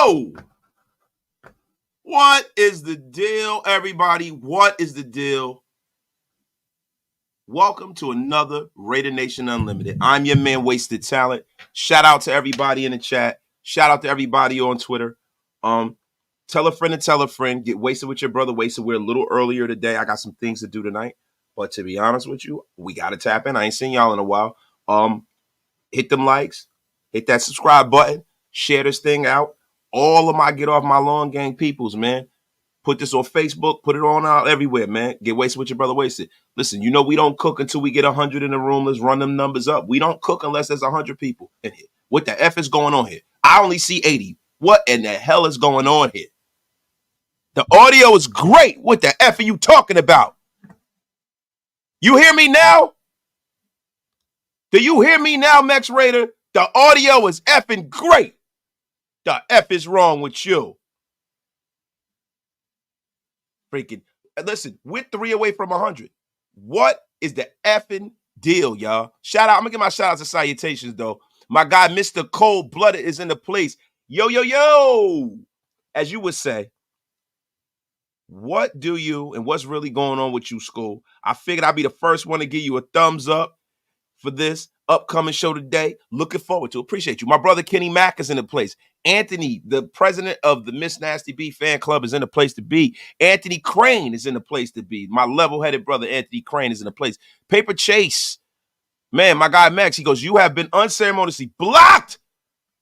yo! What is the deal, everybody? What is the deal? Welcome to another Raider Nation Unlimited. I'm your man, Wasted Talent. Shout out to everybody in the chat. Shout out to everybody on Twitter. Tell a friend and tell a friend. Get wasted with your brother. Wasted. We're a little earlier today. I got some things to do tonight. But to be honest with you, we got to tap in. I ain't seen y'all in a while. Hit them likes. Hit that subscribe button. Share this thing out. All of my Get Off My Lawn gang peoples, man. Put this on Facebook. Put it on out everywhere, man. Get wasted with your brother Wasted. Listen, you know we don't cook until we get 100 in the room. Let's run them numbers up. We don't cook unless there's 100 people in here. What the F is going on here? I only see 80. What in the hell is going on here? The audio is great. What the F are you talking about? You hear me now? Do you hear me now, Max Raider? The audio is effing great. The F is wrong with you. Freaking, listen, we're 3 away from 100. What is the effing deal, y'all? Shout out. I'm going to give my shout outs and salutations, though. My guy, Mr. Cold Blooded, is in the place. Yo, yo, yo. As you would say, what do you and what's really going on with you, school? I figured I'd be the first one to give you a thumbs up for this upcoming show today. Looking forward to it. Appreciate you. My brother Kenny Mack is in the place. Anthony, the president of the Miss Nasty B fan club, is in the place to be. Anthony Crane is in the place to be. My level-headed brother Anthony Crane is in the place. Paper Chase. Man, my guy Max, he goes, you have been unceremoniously blocked.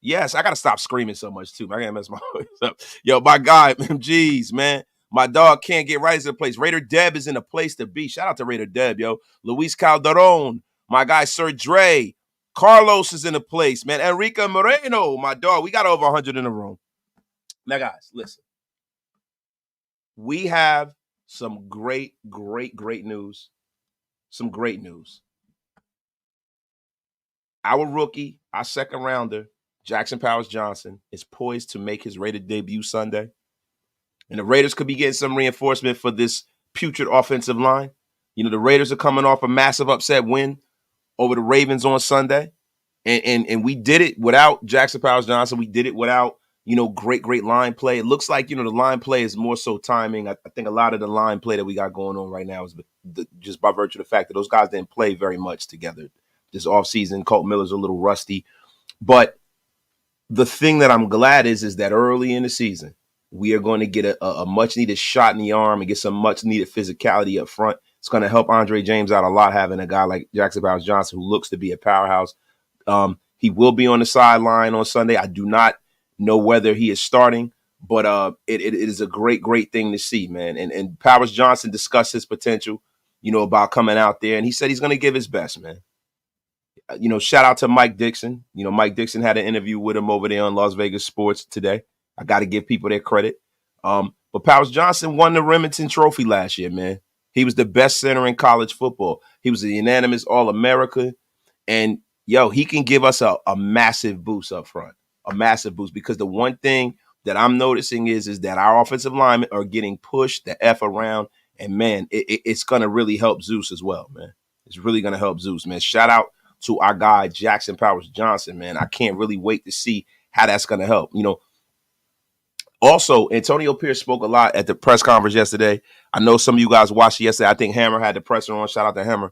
Yes, I got to stop screaming so much, too. I got to mess my voice up. Yo, my guy, jeez, man. My dog can't get right into the place. Raider Deb is in the place to be. Shout out to Raider Deb, yo. Luis Calderon. My guy, Sir Dre. Carlos is in the place, man. Enrique Moreno, my dog. We got over 100 in the room. Now, guys, listen. We have some great news. Some great news. Our rookie, our second rounder, Jackson Powers Johnson, is poised to make his Raider debut Sunday. And the Raiders could be getting some reinforcement for this putrid offensive line. You know, the Raiders are coming off a massive upset win over the Ravens on Sunday. And we did it without Jackson Powers Johnson. We did it without, great line play. It looks like, the line play is more so timing. I think a lot of the line play that we got going on right now is just by virtue of the fact that those guys didn't play very much together this offseason. Colt Miller's a little rusty. But the thing that I'm glad is that early in the season, we are going to get a much-needed shot in the arm and get some much-needed physicality up front. It's going to help Andre James out a lot, having a guy like Jackson Powers Johnson who looks to be a powerhouse. He will be on the sideline on Sunday. I do not know whether he is starting, but it is a great thing to see, man. And Powers Johnson discussed his potential, about coming out there, and he said he's going to give his best, man. Shout out to Mike Dixon. Mike Dixon had an interview with him over there on Las Vegas Sports today. I got to give people their credit. But Powers Johnson won the Remington Trophy last year, man. He was the best center in college football. He was a unanimous All-America. And, he can give us a massive boost up front, a massive boost. Because the one thing that I'm noticing is that our offensive linemen are getting pushed the F around. And, man, it's going to really help Zeus as well, man. It's really going to help Zeus, man. Shout out to our guy, Jackson Powers Johnson, man. I can't really wait to see how that's going to help. Also, Antonio Pierce spoke a lot at the press conference yesterday. I know some of you guys watched it yesterday. I think Hammer had the presser on. Shout out to Hammer.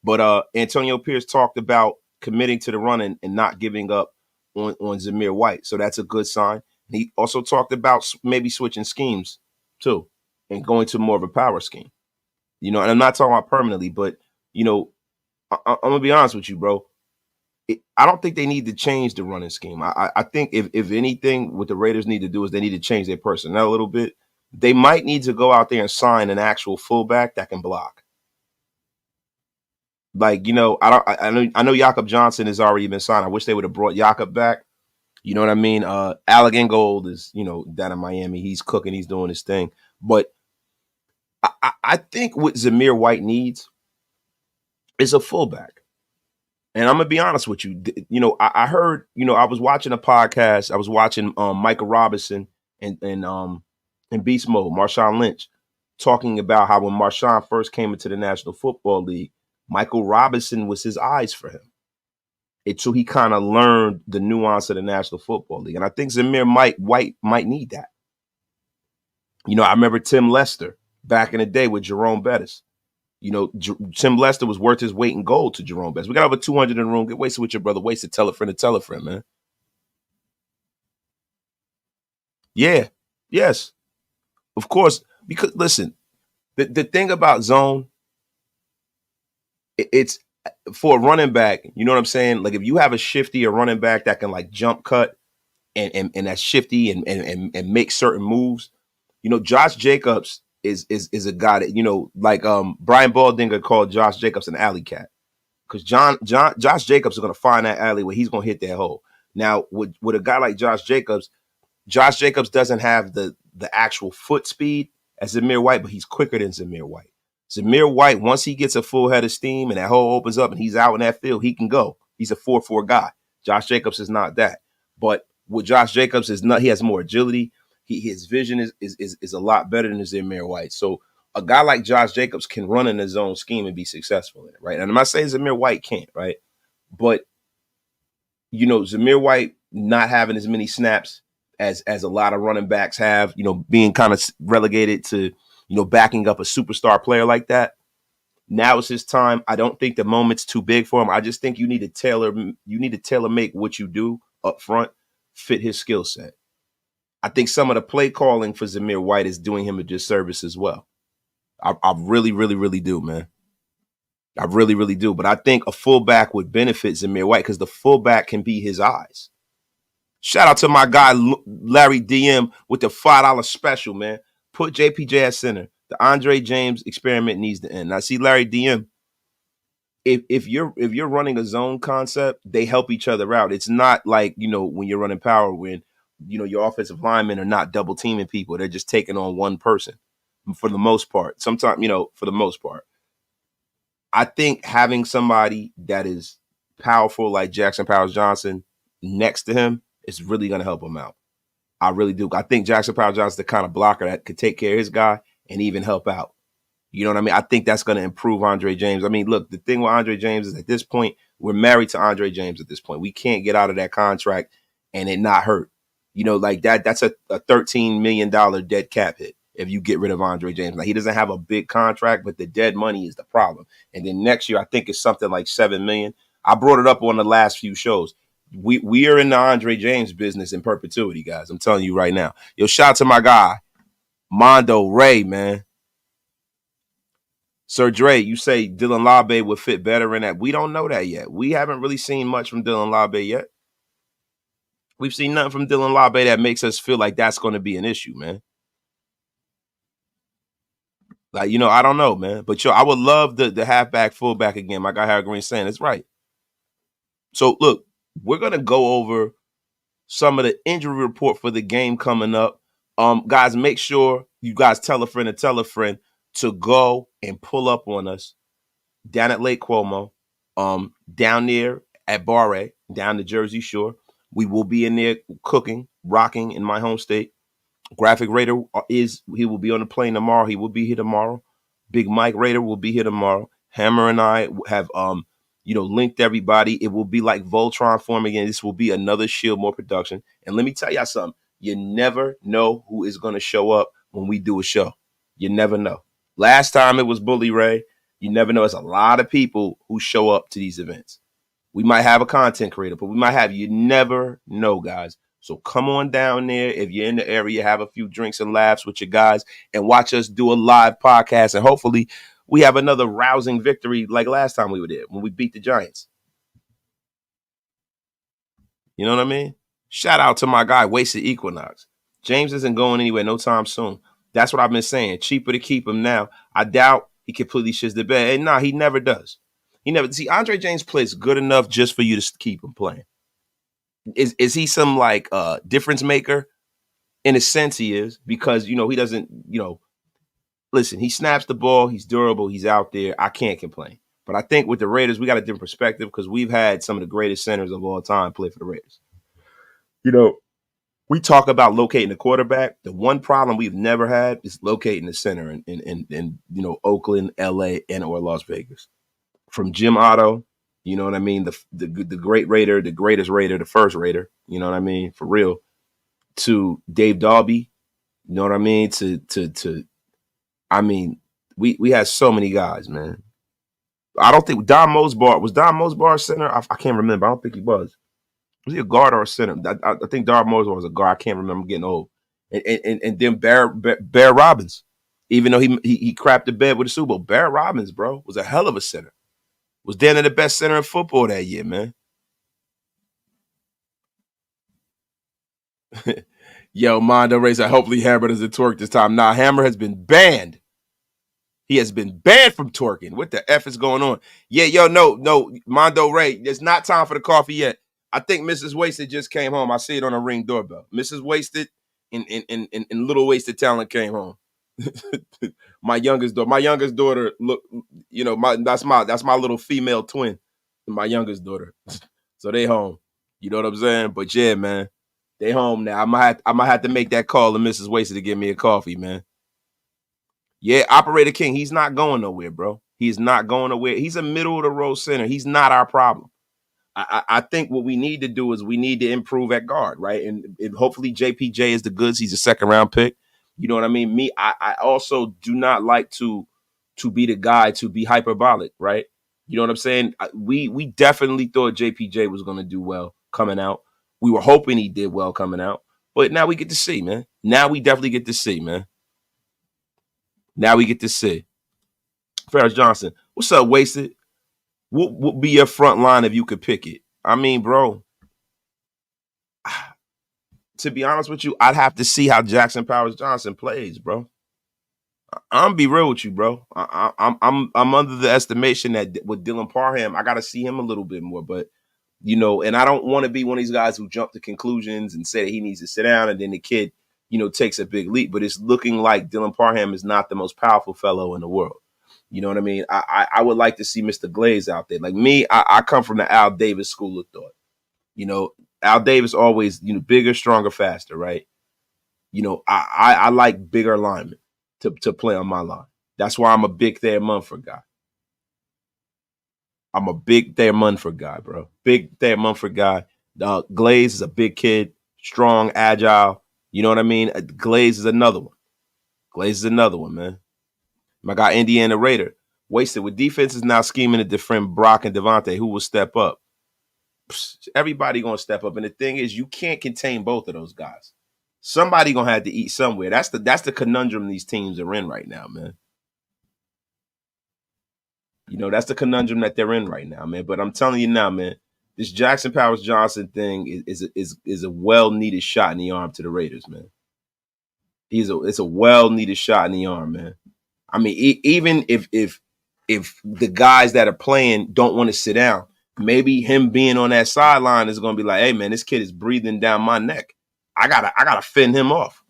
But Antonio Pierce talked about committing to the run and not giving up on Zamir White. So that's a good sign. He also talked about maybe switching schemes, too, and going to more of a power scheme. And I'm not talking about permanently, but, I'm going to be honest with you, bro. I don't think they need to change the running scheme. I think if anything, what the Raiders need to do is they need to change their personnel a little bit. They might need to go out there and sign an actual fullback that can block. Like, I know Jakob Johnson has already been signed. I wish they would have brought Jakob back. You know what I mean? Alec Ingold is, down in Miami. He's cooking. He's doing his thing. But I think what Zamir White needs is a fullback. And I'm going to be honest with you. I heard, I was watching a podcast. I was watching Micah Robinson and Beast Mode, Marshawn Lynch, talking about how when Marshawn first came into the National Football League, Michael Robinson was his eyes for him. So he kind of learned the nuance of the National Football League. And I think White might need that. I remember Tim Lester back in the day with Jerome Bettis. Tim Lester was worth his weight in gold to Jerome Bettis. We got over 200 in the room. Get wasted with your brother. Wasted. Tell a friend, man. Yeah. Yes. Of course. Because listen, the thing about zone, it's for a running back. You know what I'm saying? Like if you have a shifty or running back that can like jump cut and that's shifty and make certain moves. Josh Jacobs is a guy that like Brian Baldinger called Josh Jacobs an alley cat because Josh Jacobs is going to find that alley where he's going to hit that hole. Now with a guy like Josh Jacobs doesn't have the actual foot speed as Zamir White, but he's quicker than Zamir White. Zamir White, once he gets a full head of steam and that hole opens up and he's out in that field, he can go. He's a 4-4 guy. Josh Jacobs is not that. But with Josh Jacobs, he has more agility. His vision is a lot better than Zamir White. So a guy like Josh Jacobs can run in his own scheme and be successful in it, right? And I'm not saying Zamir White can't, right? But Zamir White not having as many snaps as a lot of running backs have, being kind of relegated to, backing up a superstar player like that. Now is his time. I don't think the moment's too big for him. I just think you need to tailor make what you do up front fit his skill set. I think some of the play calling for Zamir White is doing him a disservice as well. I really, really, really do, man. I really, really do. But I think a fullback would benefit Zamir White because the fullback can be his eyes. Shout out to my guy, Larry DM, with the $5 special, man. Put JPJ at center. The Andre James experiment needs to end. Now, see, Larry DM, if you're running a zone concept, they help each other out. It's not like, when you're running power, when, your offensive linemen are not double teaming people. They're just taking on one person for the most part. Sometimes, for the most part. I think having somebody that is powerful like Jackson Powers Johnson next to him is really going to help him out. I really do. I think Jackson Powers Johnson is the kind of blocker that could take care of his guy and even help out. You know what I mean? I think that's going to improve Andre James. I mean, look, the thing with Andre James is at this point, we're married to Andre James at this point. We can't get out of that contract and it not hurt. Like that's a $13 million dead cap hit if you get rid of Andre James. Now, he doesn't have a big contract, but the dead money is the problem. And then next year, I think it's something like $7 million. I brought it up on the last few shows. We are in the Andre James business in perpetuity, guys. I'm telling you right now. Yo, shout out to my guy, Mondo Ray, man. Sir Dre, you say Dylan Labe would fit better in that. We don't know that yet. We haven't really seen much from Dylan Labe yet. We've seen nothing from Dylan Labe that makes us feel like that's going to be an issue, man. Like, I don't know, man. But, I would love the halfback, fullback again. My guy Harry Green saying it's right. So, look, we're going to go over some of the injury report for the game coming up. Guys, make sure you guys tell a friend to go and pull up on us down at Lake Como, down there at Barre, down the Jersey Shore. We will be in there cooking, rocking in my home state. Graphic Raider he will be on the plane tomorrow. He will be here tomorrow. Big Mike Raider will be here tomorrow. Hammer and I have linked everybody. It will be like Voltron form again. This will be another Shieldmore production. And let me tell y'all something. You never know who is going to show up when we do a show. You never know. Last time it was Bully Ray. You never know. There's a lot of people who show up to these events. We might have a content creator, but we might have, you never know, guys. So come on down there. If you're in the area, have a few drinks and laughs with your guys and watch us do a live podcast. And hopefully we have another rousing victory like last time we were there when we beat the Giants. You know what I mean? Shout out to my guy, Wasted Equinox. James isn't going anywhere no time soon. That's what I've been saying. Cheaper to keep him now. I doubt he completely shits the bed. And he never does. See, Andre James plays good enough just for you to keep him playing. Is he some like difference maker? In a sense, he is, because he doesn't. Listen, he snaps the ball. He's durable. He's out there. I can't complain. But I think with the Raiders, we got a different perspective because we've had some of the greatest centers of all time play for the Raiders. We talk about locating the quarterback. The one problem we've never had is locating the center in Oakland, LA, and or Las Vegas. From Jim Otto You know what I mean? The great Raider, the greatest Raider, the first Raider. You know what I mean? For real. To Dave Darby. You know what I mean? To I mean, we had so many guys, man. I don't think Don Mosbar center. I can't remember. I don't think he was. Was he a guard or a center? I think Don Mosbar was a guard. I can't remember. I'm getting old. And then Bear Robbins, even though he crapped the bed with the Super Bowl, Bear Robbins, bro, was a hell of a center. Was then the best center in football that year, man. Yo, Mondo Racer, hopefully Hammer doesn't twerk this time. Nah, Hammer has been banned. He has been banned from twerking. What the F is going on? Yeah, yo, no, Mondo Ray, it's not time for the coffee yet. I think Mrs. Wasted just came home. I see it on a Ring doorbell. Mrs. Wasted and Little Wasted Talent came home. My youngest daughter, look, you know, that's my little female twin, my youngest daughter. So they home. You know what I'm saying? But yeah, man, they home now. I might have to make that call to Mrs. Wasted to give me a coffee, man. Yeah, Operator King, he's not going nowhere, bro. He's not going nowhere. He's a middle of the road center. He's not our problem. I think what we need to do is we need to improve at guard, right? And hopefully JPJ is the goods. He's a second round pick. You know what I mean? I also do not like to be the guy to be hyperbolic, right? You know what I'm saying? We definitely thought JPJ was going to do well coming out. We were hoping he did well coming out. But now we get to see, man. Now we definitely get to see, man. Now we get to see. Ferris Johnson, what's up, Wasted? What would be your front line if you could pick it? I mean, bro, to be honest with you, I'd have to see how Jackson Powers Johnson plays, bro. I'm gonna be real with you, bro. I'm under the estimation that with Dylan Parham, I got to see him a little bit more. But you know, and I don't want to be one of these guys who jump to conclusions and say that he needs to sit down, and then the kid, you know, takes a big leap. But it's looking like Dylan Parham is not the most powerful fellow in the world. You know what I mean? I would like to see Mr. Glaze out there. Like me, I come from the Al Davis school of thought. You know, Al Davis always, you know, bigger, stronger, faster, right? You know, I like bigger linemen to play on my line. That's why I'm a big Thayer Munford guy. I'm a big Thayer Munford guy, bro. Big Thayer Munford guy. Glaze is a big kid, strong, agile. You know what I mean? Glaze is another one. Glaze is another one, man. My guy, Indiana Raider. Wasted with defenses now scheming to defend Brock and Devontae, who will step up. Everybody going to step up. And the thing is, you can't contain both of those guys. Somebody going to have to eat somewhere. That's the conundrum these teams are in right now, man. You know, that's the conundrum that they're in right now, man. But I'm telling you now, man, this Jackson Powers Johnson thing is a well-needed shot in the arm to the Raiders, man. It's a well-needed shot in the arm, man. I mean, even if the guys that are playing don't want to sit down, maybe him being on that sideline is going to be like, hey, man, this kid is breathing down my neck. I gotta fend him off.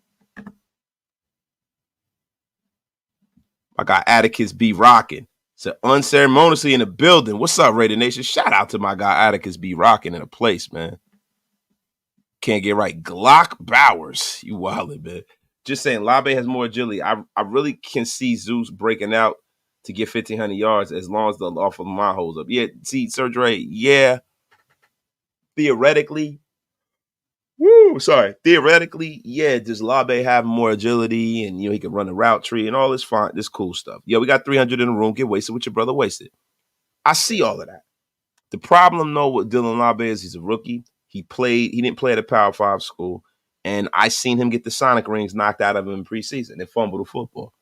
I got Atticus B. Rocking. So unceremoniously in the building. What's up, Raider Nation? Shout out to my guy Atticus B. Rocking in a place, man. Can't get right. Glock Bowers. You wildin', man. Just saying, Labe has more agility. I really can see Zeus breaking out to get 1,500 yards as long as the offensive line holds up. Yeah, see, Sir Dre, yeah. Theoretically, yeah, does Labe have more agility and, you know, he can run a route tree and all this fine, this cool stuff. Yeah, we got 300 in the room. Get wasted with your brother Wasted. I see all of that. The problem, though, with Dylan Labe is he's a rookie. He didn't play at a Power 5 school. And I seen him get the Sonic rings knocked out of him in preseason and fumble the football.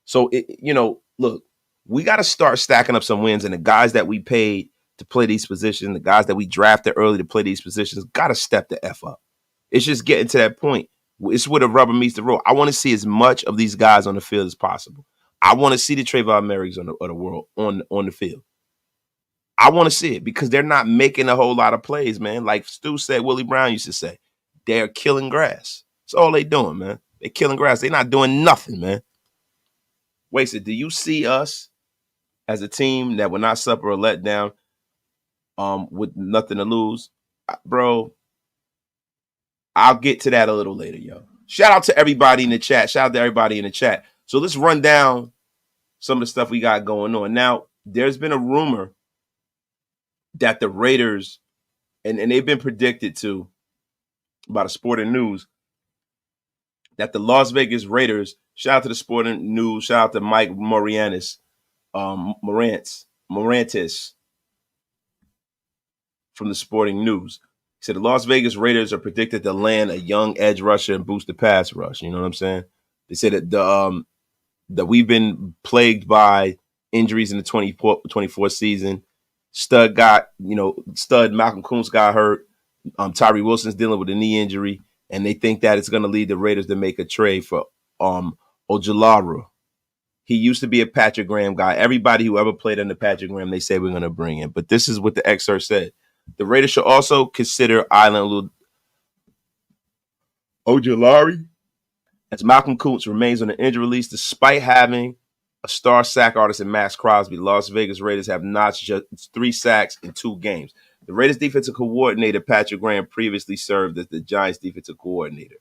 So, you know, look, we got to start stacking up some wins. And the guys that we paid to play these positions, the guys that we drafted early to play these positions, got to step the F up. It's just getting to that point. It's where the rubber meets the road. I want to see as much of these guys on the field as possible. I want to see the Trayvon Marys of the world on the field. I want to see it because they're not making a whole lot of plays, man. Like Stu said, Willie Brown used to say, they're killing grass. That's all they doing, man. They're killing grass. They're not doing nothing, man. Wasted, do you see us as a team that will not suffer a letdown with nothing to lose? Bro, I'll get to that a little later, yo. Shout out to everybody in the chat. So let's run down some of the stuff we got going on. Now, there's been a rumor that the Raiders, and they've been predicted to by the Sporting News, that the Las Vegas Raiders, shout out to the Sporting News, shout out to Mike Morantis from the Sporting News. He said the Las Vegas Raiders are predicted to land a young edge rusher and boost the pass rush. You know what I'm saying? They said that we've been plagued by injuries in the 24 season. Stud Malcolm Koonce got hurt. Tyree Wilson's dealing with a knee injury, and they think that it's going to lead the Raiders to make a trade for Ojulari. He used to be a Patrick Graham guy. Everybody who ever played under Patrick Graham, they say we're going to bring in. But this is what the excerpt said. The Raiders should also consider Island Ojulari, as Malcolm Koonce remains on the injury list despite having a star sack artist in Max Crosby. The Las Vegas Raiders have notched just 3 sacks in 2 games. The Raiders defensive coordinator, Patrick Graham, previously served as the Giants defensive coordinator.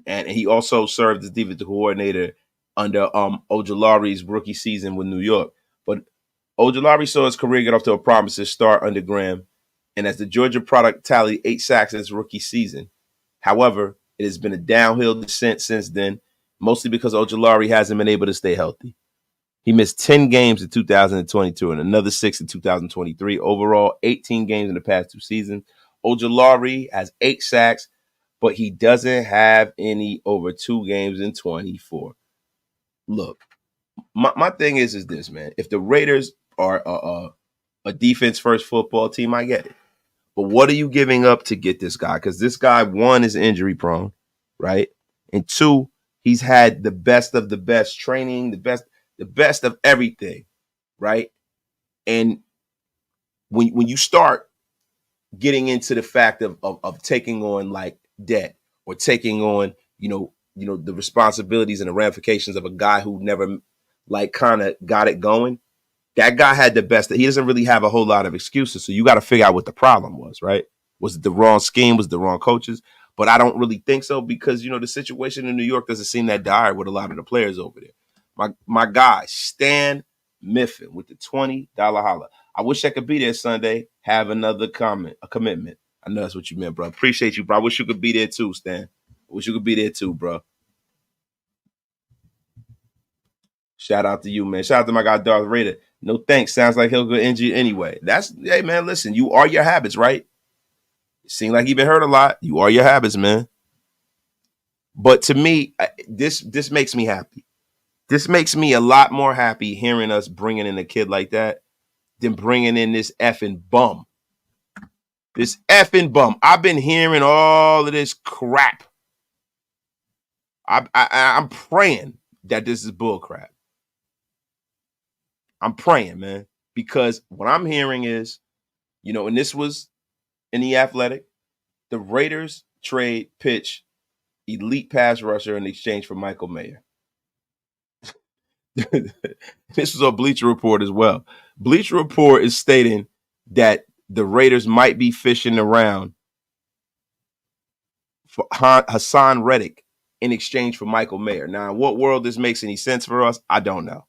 And he also served as defensive coordinator under Ojulari's rookie season with New York. But Ojulari saw his career get off to a promising start under Graham, and as the Georgia product tallied 8 sacks in his rookie season. However, it has been a downhill descent since then, mostly because Ojulari hasn't been able to stay healthy. He missed 10 games in 2022 and another 6 in 2023. Overall, 18 games in the past 2 seasons. Ojulari has 8 sacks, but he doesn't have any over 2 games in 24. Look, my thing is this, man. If the Raiders are a defense-first football team, I get it. But what are you giving up to get this guy? Because this guy, 1, is injury prone, right? And 2, he's had the best of the best training, the best of everything, right? And when you start getting into the fact of taking on like debt or taking on, the responsibilities and the ramifications of a guy who never like kind of got it going, that guy had the best. He doesn't really have a whole lot of excuses. So you got to figure out what the problem was, right? Was it the wrong scheme? Was it the wrong coaches? But I don't really think so because, the situation in New York doesn't seem that dire with a lot of the players over there. My guy, Stan Miffin with the $20 holla. I wish I could be there Sunday. Have another commitment. I know that's what you meant, bro. Appreciate you, bro. I wish you could be there too, Stan. I wish you could be there too, bro. Shout out to you, man. Shout out to my guy, Darth Raider. No thanks. Sounds like he'll go injured anyway. Hey, man, listen, you are your habits, right? It seems like you've been hurt a lot. You are your habits, man. But to me, this makes me happy. This makes me a lot more happy hearing us bringing in a kid like that than bringing in this effing bum. This effing bum. I've been hearing all of this crap. I'm praying that this is bull crap. I'm praying, man, because what I'm hearing is, and this was in The Athletic, the Raiders pitch elite pass rusher in exchange for Michael Mayer. This was on Bleacher Report as well. Bleacher Report is stating that the Raiders might be fishing around for Hassan Reddick in exchange for Michael Mayer. Now, in what world this makes any sense for us, I don't know.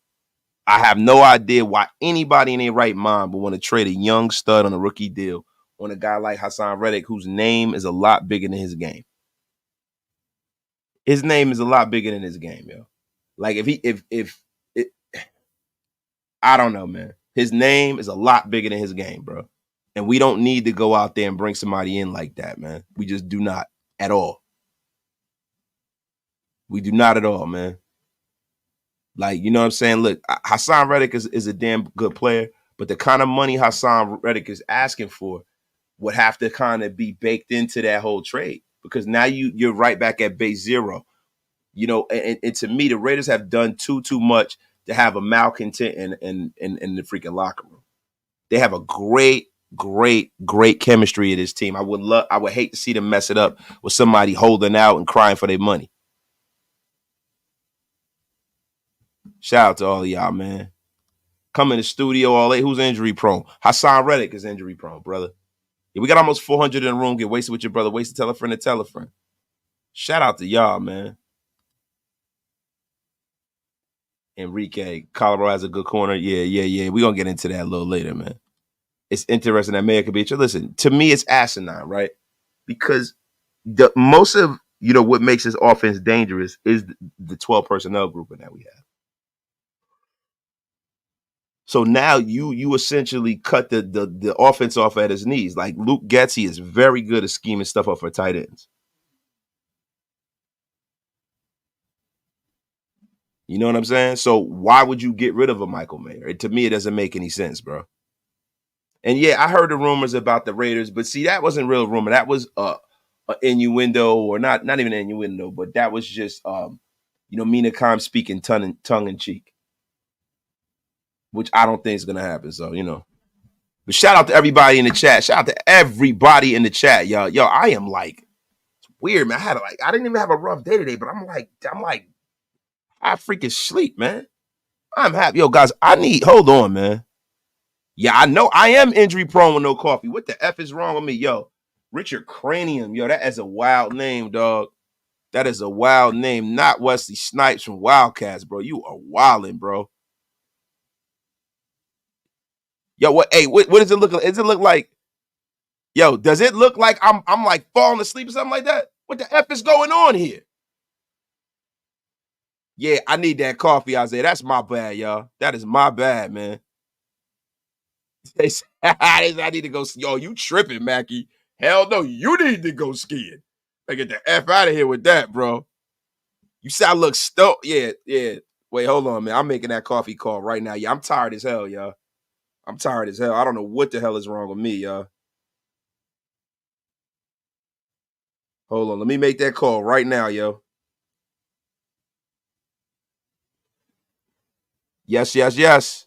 I have no idea why anybody in their right mind would want to trade a young stud on a rookie deal on a guy like Hassan Reddick, whose name is a lot bigger than his game. His name is a lot bigger than his game, yo. Like I don't know, man. His name is a lot bigger than his game, bro. And we don't need to go out there and bring somebody in like that, man. We just do not at all. We do not at all, man. Like, you know what I'm saying? Look, Hassan Reddick is a damn good player, but the kind of money Hassan Reddick is asking for would have to kind of be baked into that whole trade because now you're right back at base zero. And to me, the Raiders have done too much to have a malcontent in the freaking locker room. They have a great chemistry in this team. I would hate to see them mess it up with somebody holding out and crying for their money. Shout out to all of y'all, man. Come in the studio all day. Who's injury prone? Hassan Reddick is injury prone, brother. Yeah, we got almost 400 in the room. Get wasted with your brother. Wasted, tell a friend to tell a friend. Shout out to y'all, man. Enrique, Colorado has a good corner. Yeah. We're going to get into that a little later, man. it's interesting that Mayor could be. Listen, to me, it's asinine, right? Because the most of what makes this offense dangerous is the 12 personnel grouping that we have. So now you essentially cut the offense off at his knees. Like Luke Getsy is very good at scheming stuff up for tight ends. You know what I'm saying? So why would you get rid of a Michael Mayer? To me, it doesn't make any sense, bro. And yeah, I heard the rumors about the Raiders, but see, that wasn't real rumor. That was a innuendo, or not even an innuendo, but that was just Mina Kime speaking tongue in cheek, which I don't think is gonna happen. So but shout out to everybody in the chat. Shout out to everybody in the chat, y'all. Yo, I am like, it's weird, man. I didn't even have a rough day today, but I'm like, I freaking sleep, man. I'm happy, yo, guys. Hold on, man. Yeah, I know I am injury prone with no coffee. What the F is wrong with me? Yo, Richard Cranium. Yo, that is a wild name, dog. That is a wild name. Not Wesley Snipes from Wildcats, bro. You are wilding, bro. Yo, what does it look like? Does it look like, yo, does it look like I'm like falling asleep or something like that? What the F is going on here? Yeah, I need that coffee, Isaiah. That's my bad, y'all. That is my bad, man. I need to go. Yo, you tripping, Mackie? Hell no, you need to go skiing. Like, get the F out of here with that, bro. You say I look stoned. Yeah. Wait, hold on, man. I'm making that coffee call right now. Yeah, I'm tired as hell, y'all. I'm tired as hell. I don't know what the hell is wrong with me, y'all. Hold on. Let me make that call right now, yo. Yes. Yes.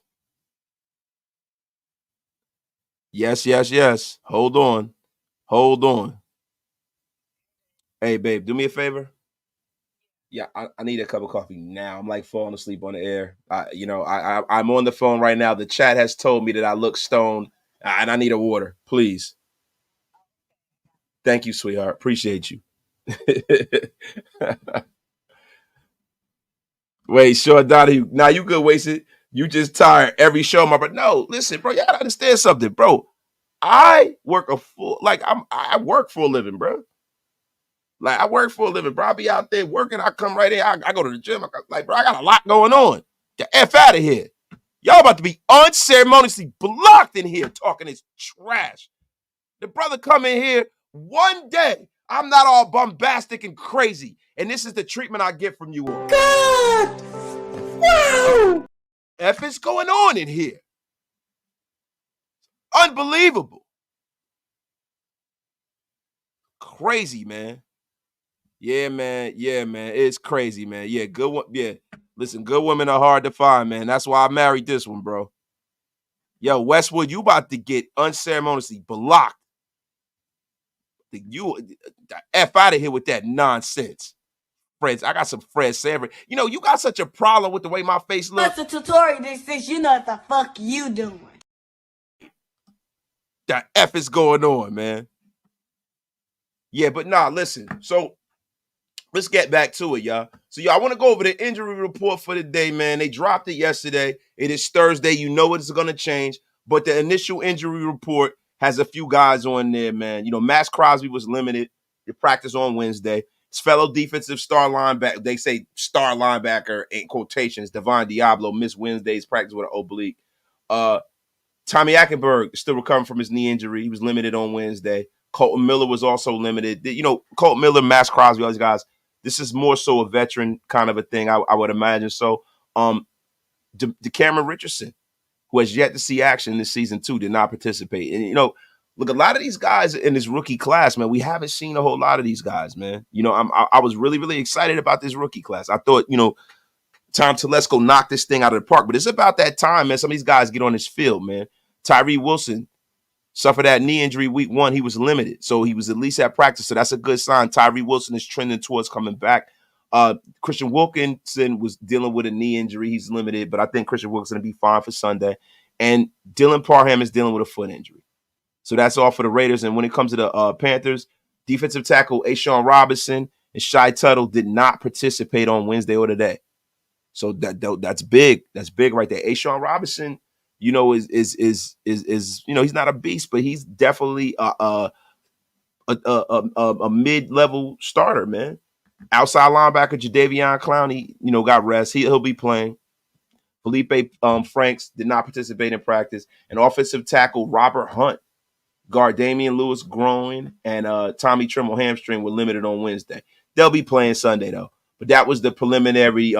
Hold on. Hey, babe, do me a favor. Yeah, I need a cup of coffee now. I'm like falling asleep on the air. I'm on the phone right now. The chat has told me that I look stoned, and I need a water, please. Thank you, sweetheart. Appreciate you. Wait, sure, Donnie. Now you could waste it. You just tired every show, my bro. No, listen, bro. You gotta understand something, bro. I work I work for a living, bro. Like, I work for a living, bro. I be out there working. I come right in. I go to the gym. Bro, I got a lot going on. Get the F out of here. Y'all about to be unceremoniously blocked in here talking this trash. The brother come in here one day. I'm not all bombastic and crazy. And this is the treatment I get from you all. God! Wow! F is going on in here. Unbelievable. Crazy, man. Yeah, man. It's crazy, man. Yeah, good one. Yeah. Listen, good women are hard to find, man. That's why I married this one, bro. Yo, Westwood, you about to get unceremoniously blocked. You the F out of here with that nonsense. Friends, I got some Fred Sanford. You got such a problem with the way my face looks. That's a tutorial that says you know what the fuck you doing. The F is going on, man. Yeah, but nah, listen. So let's get back to it, y'all. So y'all want to go over the injury report for the day, man. They dropped it yesterday. It is Thursday. You know it's going to change. But the initial injury report has a few guys on there, man. Max Crosby was limited to practice on Wednesday. His fellow defensive star linebacker, they say star linebacker in quotations, Devon Diablo missed Wednesday's practice with an oblique. Tommy Ackenberg is still recovering from his knee injury. He was limited on Wednesday. Colton Miller was also limited. Colton Miller, Max Crosby, all these guys, this is more so a veteran kind of a thing, I would imagine. So, Cameron Richardson, who has yet to see action this season too, did not participate. And, look, a lot of these guys in this rookie class, man, we haven't seen a whole lot of these guys, man. I was really, really excited about this rookie class. I thought, Tom Telesco knocked this thing out of the park. But it's about that time, man. Some of these guys get on this field, man. Tyree Wilson suffered that knee injury week 1. He was limited. So he was at least at practice. So that's a good sign. Tyree Wilson is trending towards coming back. Christian Wilkinson was dealing with a knee injury. He's limited, but I think Christian Wilkinson will be fine for Sunday. And Dylan Parham is dealing with a foot injury. So that's all for the Raiders. And when it comes to the Panthers, defensive tackle Ashawn Robinson and Shai Tuttle did not participate on Wednesday or today. So that's big. That's big right there. Ashawn Robinson, he's not a beast, but he's definitely a mid-level starter, man. Outside linebacker Jadeveon Clowney, got rest. He'll be playing. Felipe Franks did not participate in practice. And offensive tackle Robert Hunt, guard Damian Lewis groin, and Tommy Tremble hamstring were limited on Wednesday. They'll be playing Sunday though. But that was the preliminary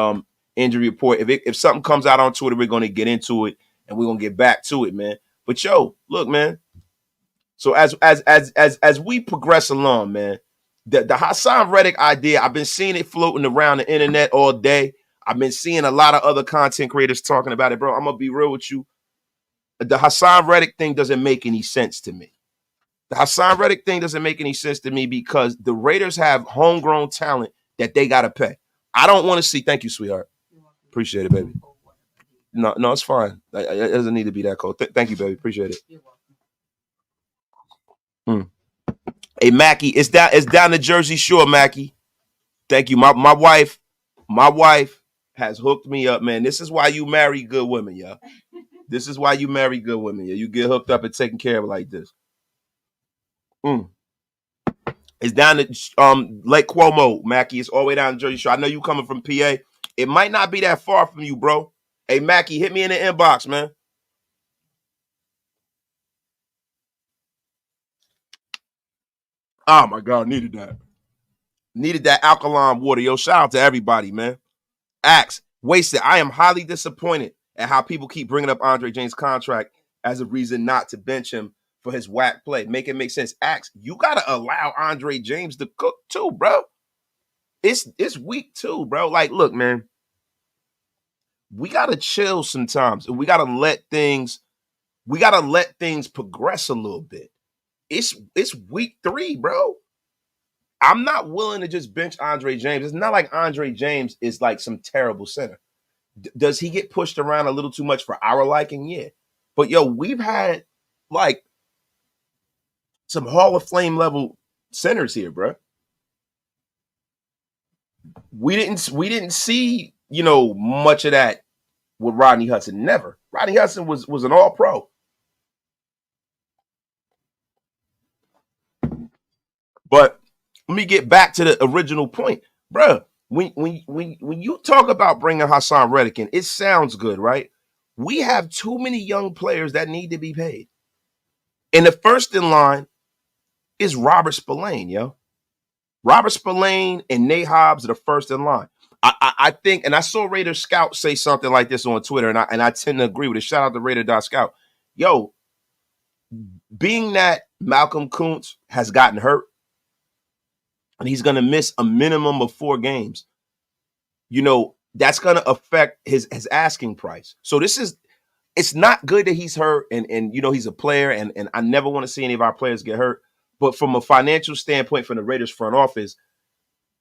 injury report. If something comes out on Twitter, we're going to get into it and we're going to get back to it, man. But look, man. So as we progress along, man, the Hassan Reddick idea, I've been seeing it floating around the internet all day. I've been seeing a lot of other content creators talking about it, bro. I'm gonna be real with you. The Hassan Reddick thing doesn't make any sense to me. The Hassan Reddick thing doesn't make any sense to me because the Raiders have homegrown talent that they gotta pay. I don't want to see. Thank you, sweetheart. Appreciate it, baby. No, it's fine. It doesn't need to be that cold. Thank you, baby. Appreciate it. Hey, Mackie, it's down the Jersey Shore, Mackie. Thank you. My wife has hooked me up, man. This is why you marry good women, yo. This is why you marry good women, yo. You get hooked up and taken care of like this. It's down to Lake Cuomo, Mackie. It's all the way down to Jersey Shore. I know you coming from PA. It might not be that far from you, bro. Hey, Mackie, hit me in the inbox, man. Oh my God, needed that. Needed that alkaline water. Yo, shout out to everybody, man. Axe, wasted. I am highly disappointed at how people keep bringing up Andre James' contract as a reason not to bench him for his whack play. Make it make sense. Axe, you gotta allow Andre James to cook too, bro. It's week 2, bro. Like, look, man, we gotta chill sometimes, and we gotta let things progress a little bit. It's week 3, bro. I'm not willing to just bench Andre James. It's not like Andre James is like some terrible center. Does he get pushed around a little too much for our liking? Yeah. But we've had like some Hall of Fame level centers here, bro. We didn't see, much of that with Rodney Hudson. Never. Rodney Hudson was an all-pro. But let me get back to the original point, bro. When you talk about bringing Hassan Reddick in, it sounds good, right? We have too many young players that need to be paid. And the first in line is Robert Spillane, yo. Robert Spillane and Nate Hobbs are the first in line. I think, and I saw Raider Scout say something like this on Twitter, and I tend to agree with it. Shout out to Raider.Scout. Yo, being that Malcolm Koonce has gotten hurt, and he's going to miss a minimum of 4 games, that's going to affect his asking price. So it's not good that he's hurt, and he's a player, and I never want to see any of our players get hurt. But from a financial standpoint, from the Raiders front office,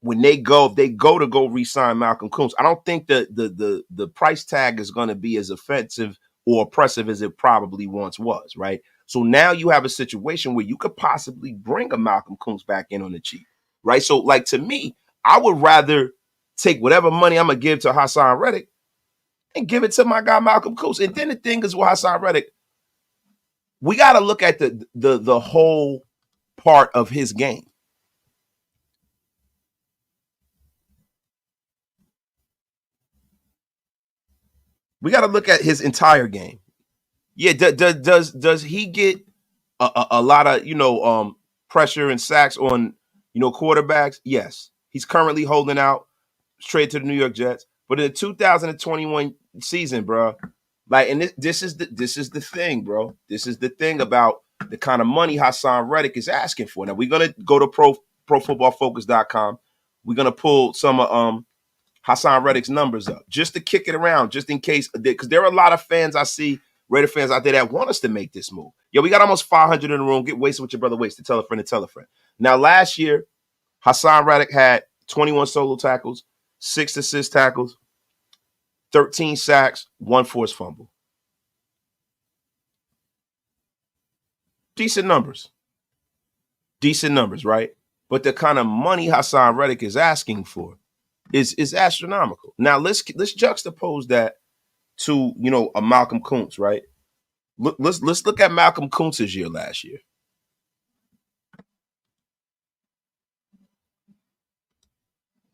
when if they go to re-sign Malcolm Koonce, I don't think the price tag is going to be as offensive or oppressive as it probably once was, right? So now you have a situation where you could possibly bring a Malcolm Koonce back in on the cheap, right? So, like, to me, I would rather take whatever money I'm going to give to Hassan Reddick and give it to my guy Malcolm Koonce. And then the thing is with Hassan Reddick, we got to look at the whole part of his game. We got to look at his entire game. Yeah, does he get a lot of pressure and sacks on quarterbacks? Yes, he's currently holding out, straight to the New York Jets. But in the 2021 season, bro, like, and this is the thing, bro. This is the thing about the kind of money Hassan Reddick is asking for. Now we're gonna go to profootballfocus.com. We're gonna pull some of Hassan Reddick's numbers up just to kick it around, just in case, because there are a lot of fans I see, Raider fans out there that want us to make this move. Yo, we got almost 500 in the room. Get wasted with your brother wasted. Tell a friend to tell a friend. Now, last year, Hassan Reddick had 21 solo tackles, 6 assist tackles, 13 sacks, 1 forced fumble. Decent numbers, right? But the kind of money Hassan Reddick is asking for is astronomical. Now let's juxtapose that to a Malcolm Koonce, right? Let's look at Malcolm Koonce's year last year.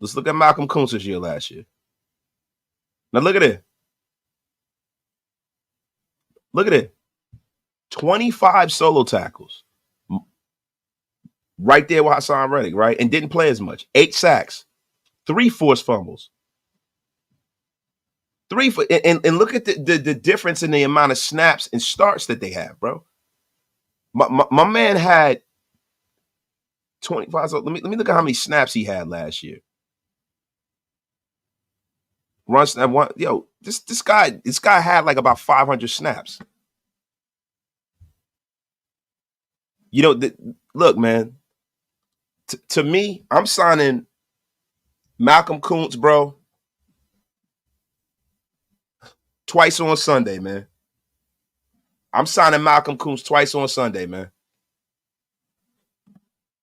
Let's look at Malcolm Koonce's year last year. Now look at it. Look at it. 25 solo tackles. Right there with Hassan Reddick, right? And didn't play as much. 8 sacks, 3 forced fumbles. And look at the difference in the amount of snaps and starts that they have, bro. My man had 25. So let me look at how many snaps he had last year. Run snap one. Yo, this guy had like about 500 snaps. You know, look, man. To me, I'm signing Malcolm Koonce, bro, twice on Sunday, man. I'm signing Malcolm Koonce twice on Sunday, man.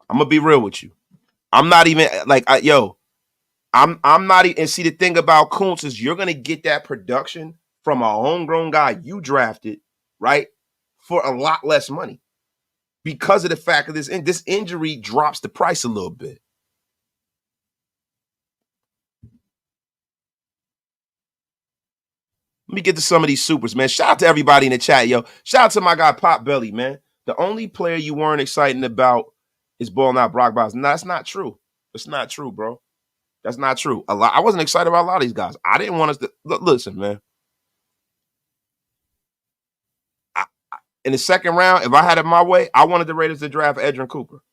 I'm gonna be real with you. I'm not even like I'm not even. And see, the thing about Koonce is you're gonna get that production from a homegrown guy you drafted, right, for a lot less money because of the fact of this injury drops the price a little bit. Let me get to some of these supers, man. Shout out to everybody in the chat, yo. Shout out to my guy Pop Belly, man. The only player you weren't excited about is balling out Brock Bowers. No, that's not true. It's not true, bro. That's not true. I wasn't excited about a lot of these guys. I didn't want us to listen, man. In the second round, if I had it my way, I wanted the Raiders to draft Edgerrin Cooper.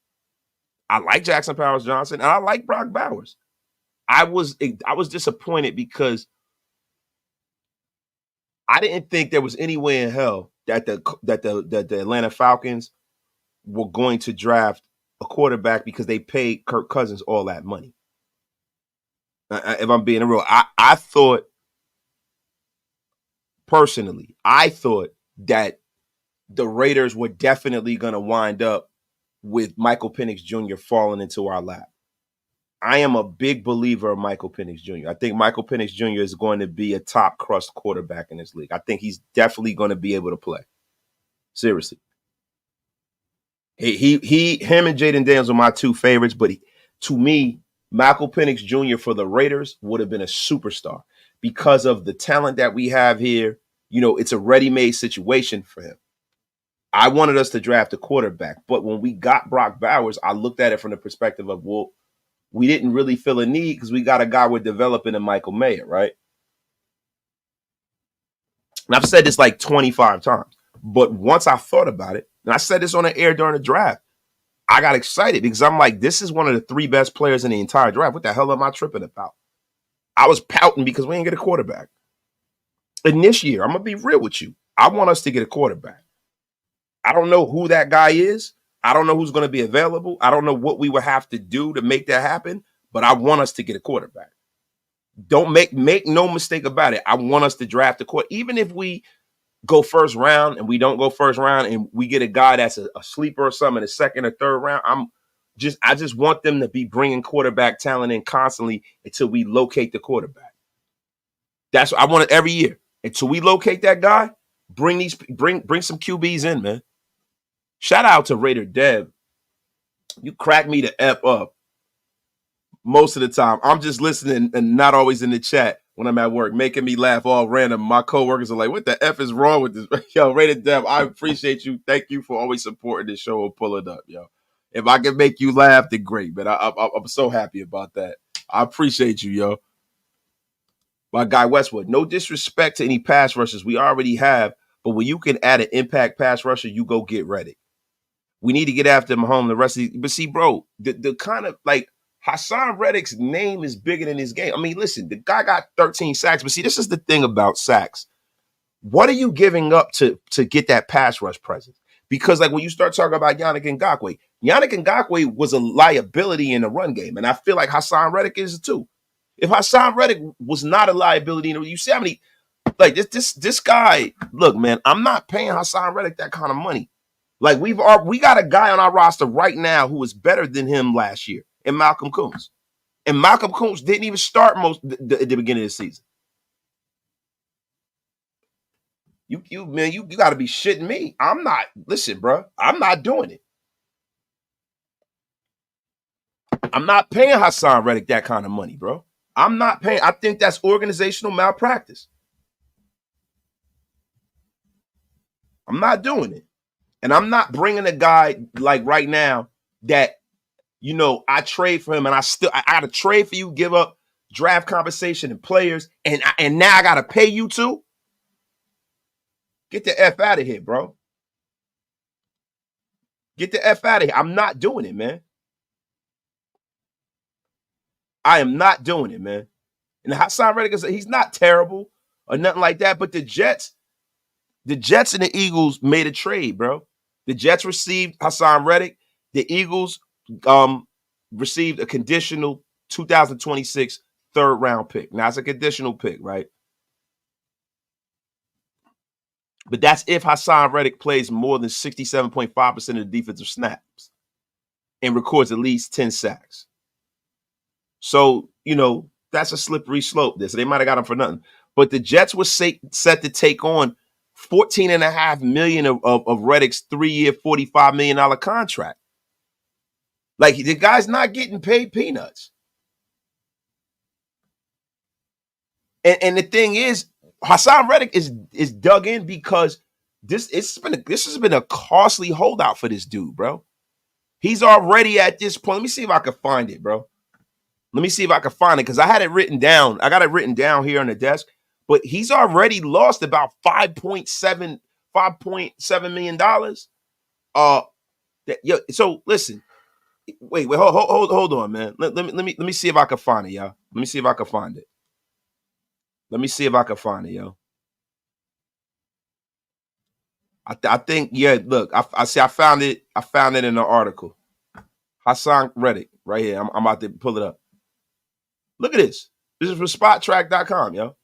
I like Jackson Powers Johnson, and I like Brock Bowers. I was disappointed because I didn't think there was any way in hell that the Atlanta Falcons were going to draft a quarterback because they paid Kirk Cousins all that money. If I'm being real, I thought personally, that the Raiders were definitely going to wind up with Michael Penix Jr. falling into our lap. I am a big believer of Michael Penix Jr. I think Michael Penix Jr. is going to be a top crust quarterback in this league. I think he's definitely going to be able to play. Seriously. Him and Jaden Daniels are my two favorites, but to me, Michael Penix Jr. for the Raiders would have been a superstar because of the talent that we have here. You know, it's a ready-made situation for him. I wanted us to draft a quarterback, but when we got Brock Bowers, I looked at it from the perspective of, well, we didn't really feel a need because we got a guy we're developing in Michael Mayer, right? And I've said this like 25 times, but once I thought about it, and I said this on the air during the draft, I got excited because I'm like, this is one of the 3 best players in the entire draft. What the hell am I tripping about? I was pouting because we didn't get a quarterback. And this year, I'm going to be real with you. I want us to get a quarterback. I don't know who that guy is. I don't know who's going to be available. I don't know what we would have to do to make that happen, but I want us to get a quarterback. Don't make no mistake about it. I want us to draft a quarterback. Even if we go first round and we don't go first round and we get a guy that's a sleeper or something in the second or third round, I just want them to be bringing quarterback talent in constantly until we locate the quarterback. That's what I want it every year. Until we locate that guy, bring some QBs in, man. Shout out to Raider Dev. You crack me the F up most of the time. I'm just listening and not always in the chat when I'm at work, making me laugh all random. My coworkers are like, what the F is wrong with this? Yo, Raider Dev, I appreciate you. Thank you for always supporting this show and pulling up, yo. If I can make you laugh, then great, man. I'm so happy about that. I appreciate you, yo. My guy Westwood, no disrespect to any pass rushers we already have, but when you can add an impact pass rusher, you go get Reddick. We need to get after Mahomes the rest of the. But see, bro, the kind of like Hassan Reddick's name is bigger than his game. I mean, listen, the guy got 13 sacks, but see, this is the thing about sacks. What are you giving up to get that pass rush presence? Because like when you start talking about Yannick Ngakoue was a liability in the run game, and I feel like Hassan Reddick is too. If Hassan Reddick was not a liability, you see how many like this guy. Look, man, I'm not paying Hassan Reddick that kind of money. Like we got a guy on our roster right now who was better than him last year, and Malcolm Koonce. And Malcolm Koonce didn't even start at the beginning of the season. You got to be shitting me. I'm not. Listen, bro. I'm not doing it. I'm not paying Hassan Reddick that kind of money, bro. I'm not paying. I think that's organizational malpractice. I'm not doing it. And I'm not bringing a guy like right now that, I trade for him and I got to trade for you, give up draft compensation and players, and now I got to pay you too? Get the F out of here, bro. Get the F out of here. I'm not doing it, man. I am not doing it, man. And Hassan Reddick, he's not terrible or nothing like that, but the Jets and the Eagles made a trade, bro. The Jets received Hassan Reddick. The Eagles received a conditional 2026 third round pick. Now, it's a conditional pick, right? But that's if Hassan Reddick plays more than 67.5% of the defensive snaps and records at least 10 sacks. So, that's a slippery slope there. So they might have got him for nothing. But the Jets were set to take on $14.5 million of Reddick's 3-year, $45 million contract. Like, the guy's not getting paid peanuts. And the thing is, Hassan Reddick is dug in because this has been a costly holdout for this dude, bro. He's already at this point. Let me see if I can find it, bro. Let me see if I can find it because I had it written down. I got it written down here on the desk. But he's already lost about $5.7 million. So listen, wait, hold on, man. Let me see if I can find it, y'all. Let me see if I can find it. Yo. I think, yeah. Look, I see. I found it in the article. Hassan Reddick, right here. I'm about to pull it up. Look at this. This is from SpotTrack.com, yo.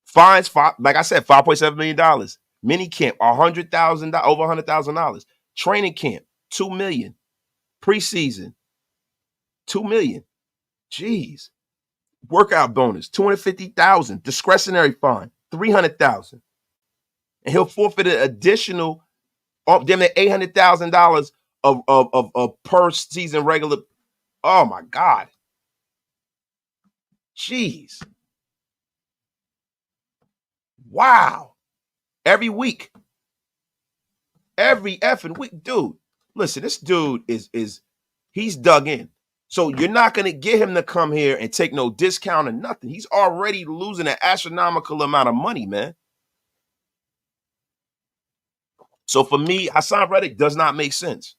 Fines, like I said, $5.7 million. Mini camp, $100,000, over $100,000. Training camp, $2 million. Preseason, $2 million. Jeez. Workout bonus, $250,000. Discretionary fine, $300,000. And he'll forfeit an additional, damn near $800,000 of per season regular. Oh my God. Jeez. Wow. Every week. Every effing week. Dude, listen, this dude he's dug in. So you're not going to get him to come here and take no discount or nothing. He's already losing an astronomical amount of money, man. So for me, Hassan Reddick does not make sense.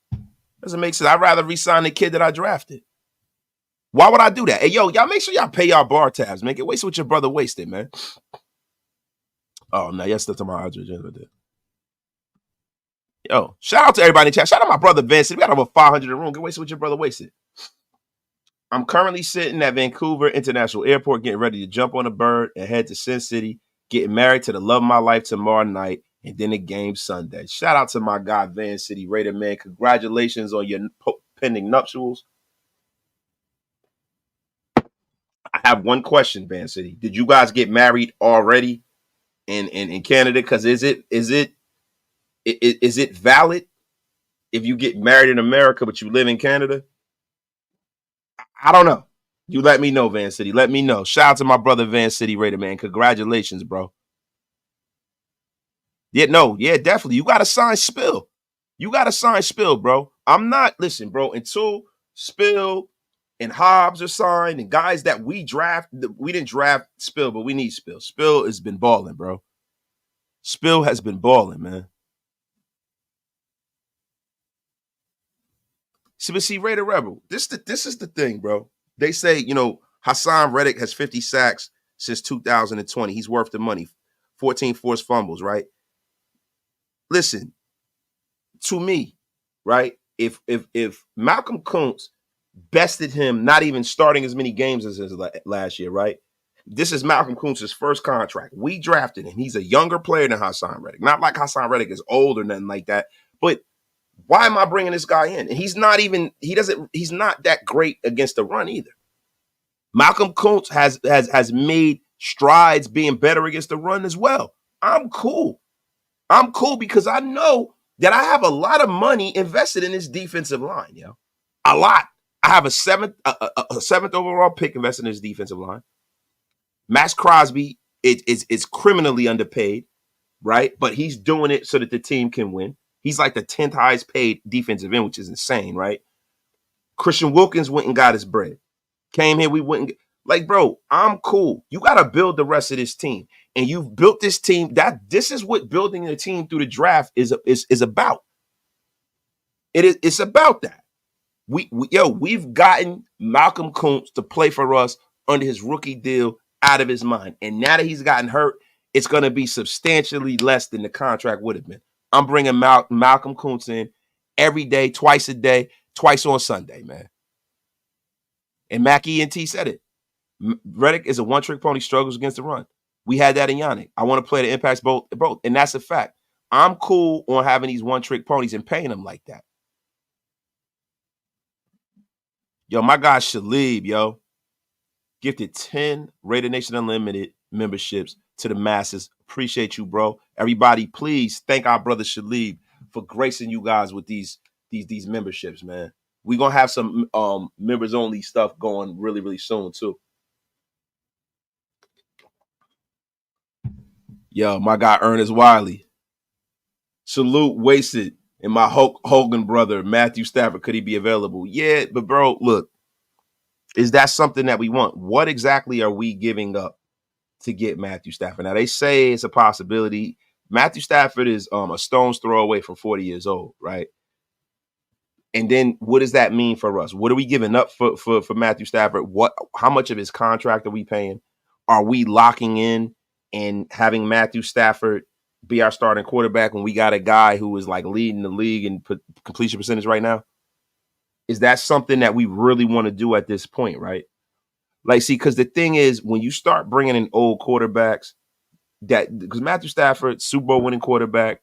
Doesn't make sense. I'd rather re-sign the kid that I drafted. Why would I do that? Hey, yo, y'all make sure y'all pay y'all bar tabs, man. Get wasted what your brother wasted, man. Oh, no, yes, that's my agenda. Yo, shout out to everybody in the chat. Shout out to my brother Vincent. We got over 500 in the room. Get wasted what your brother wasted. I'm currently sitting at Vancouver International Airport getting ready to jump on a bird and head to Sin City, getting married to the love of my life tomorrow night, and then the game Sunday. Shout out to my guy, Van City Raider, man. Congratulations on your pending nuptials. I have one question, Van City. Did you guys get married already in Canada? Because is it valid if you get married in America but you live in Canada? I don't know. You let me know, Van City. Let me know. Shout out to my brother Van City Raider, man. Congratulations, bro. Yeah, definitely. You got to sign Spill. Bro. I'm not, listen, bro, until Spill and Hobbs are signed and guys that we didn't draft Spill, but we need Spill. Spill has been balling, bro. Spill has been balling, man. See, Raider Rebel, this is the thing, bro. They say, Hassan Reddick has 50 sacks since 2020. He's worth the money. 14 forced fumbles, right? Listen, to me, right? If Malcolm Koonce bested him, not even starting as many games as his last year, right? This is Malcolm Koonce's first contract. We drafted him. He's a younger player than Hassan Reddick. Not like Hassan Reddick is old or nothing like that, but why am I bringing this guy in? And he's not that great against the run either. Malcolm Koonce has made strides being better against the run as well. I'm cool. I'm cool because I know that I have a lot of money invested in this defensive line, yo. A lot. I have a seventh overall pick invested in this defensive line. Max Crosby is criminally underpaid, right? But he's doing it so that the team can win. He's like the 10th highest paid defensive end, which is insane, right? Christian Wilkins went and got his bread. Came here, we wouldn't get, like, bro, I'm cool. You got to build the rest of this team. And you've built this team. That this is what building a team through the draft is about. It's about that. We've gotten Malcolm Koonce to play for us under his rookie deal out of his mind. And now that he's gotten hurt, it's going to be substantially less than the contract would have been. I'm bringing Malcolm Koonce in every day, twice a day, twice on Sunday, man. And Mac ENT said it. Reddick is a one-trick pony, struggles against the run. We had that in Yannick. I want to play that impacts both, and that's a fact. I'm cool on having these one-trick ponies and paying them like that. Yo, my guy Shalib, yo, gifted 10 Raider Nation Unlimited memberships to the masses. Appreciate you, bro. Everybody, please thank our brother Shalib for gracing you guys with these memberships, man. We're gonna have some members only stuff going really, really soon, too. Yo, my guy Ernest Wiley. Salute Wasted. And my Hulk Hogan brother, Matthew Stafford, could he be available? Yeah, but bro, look, is that something that we want? What exactly are we giving up to get Matthew Stafford? Now, they say it's a possibility. Matthew Stafford is a stone's throw away from 40 years old, right? And then what does that mean for us? What are we giving up for Matthew Stafford? How much of his contract are we paying? Are we locking in and having Matthew Stafford be our starting quarterback when we got a guy who is like leading the league in completion percentage right now? Is that something that we really want to do at this point, right? Like, see, because the thing is, when you start bringing in old quarterbacks, because Matthew Stafford, Super Bowl winning quarterback,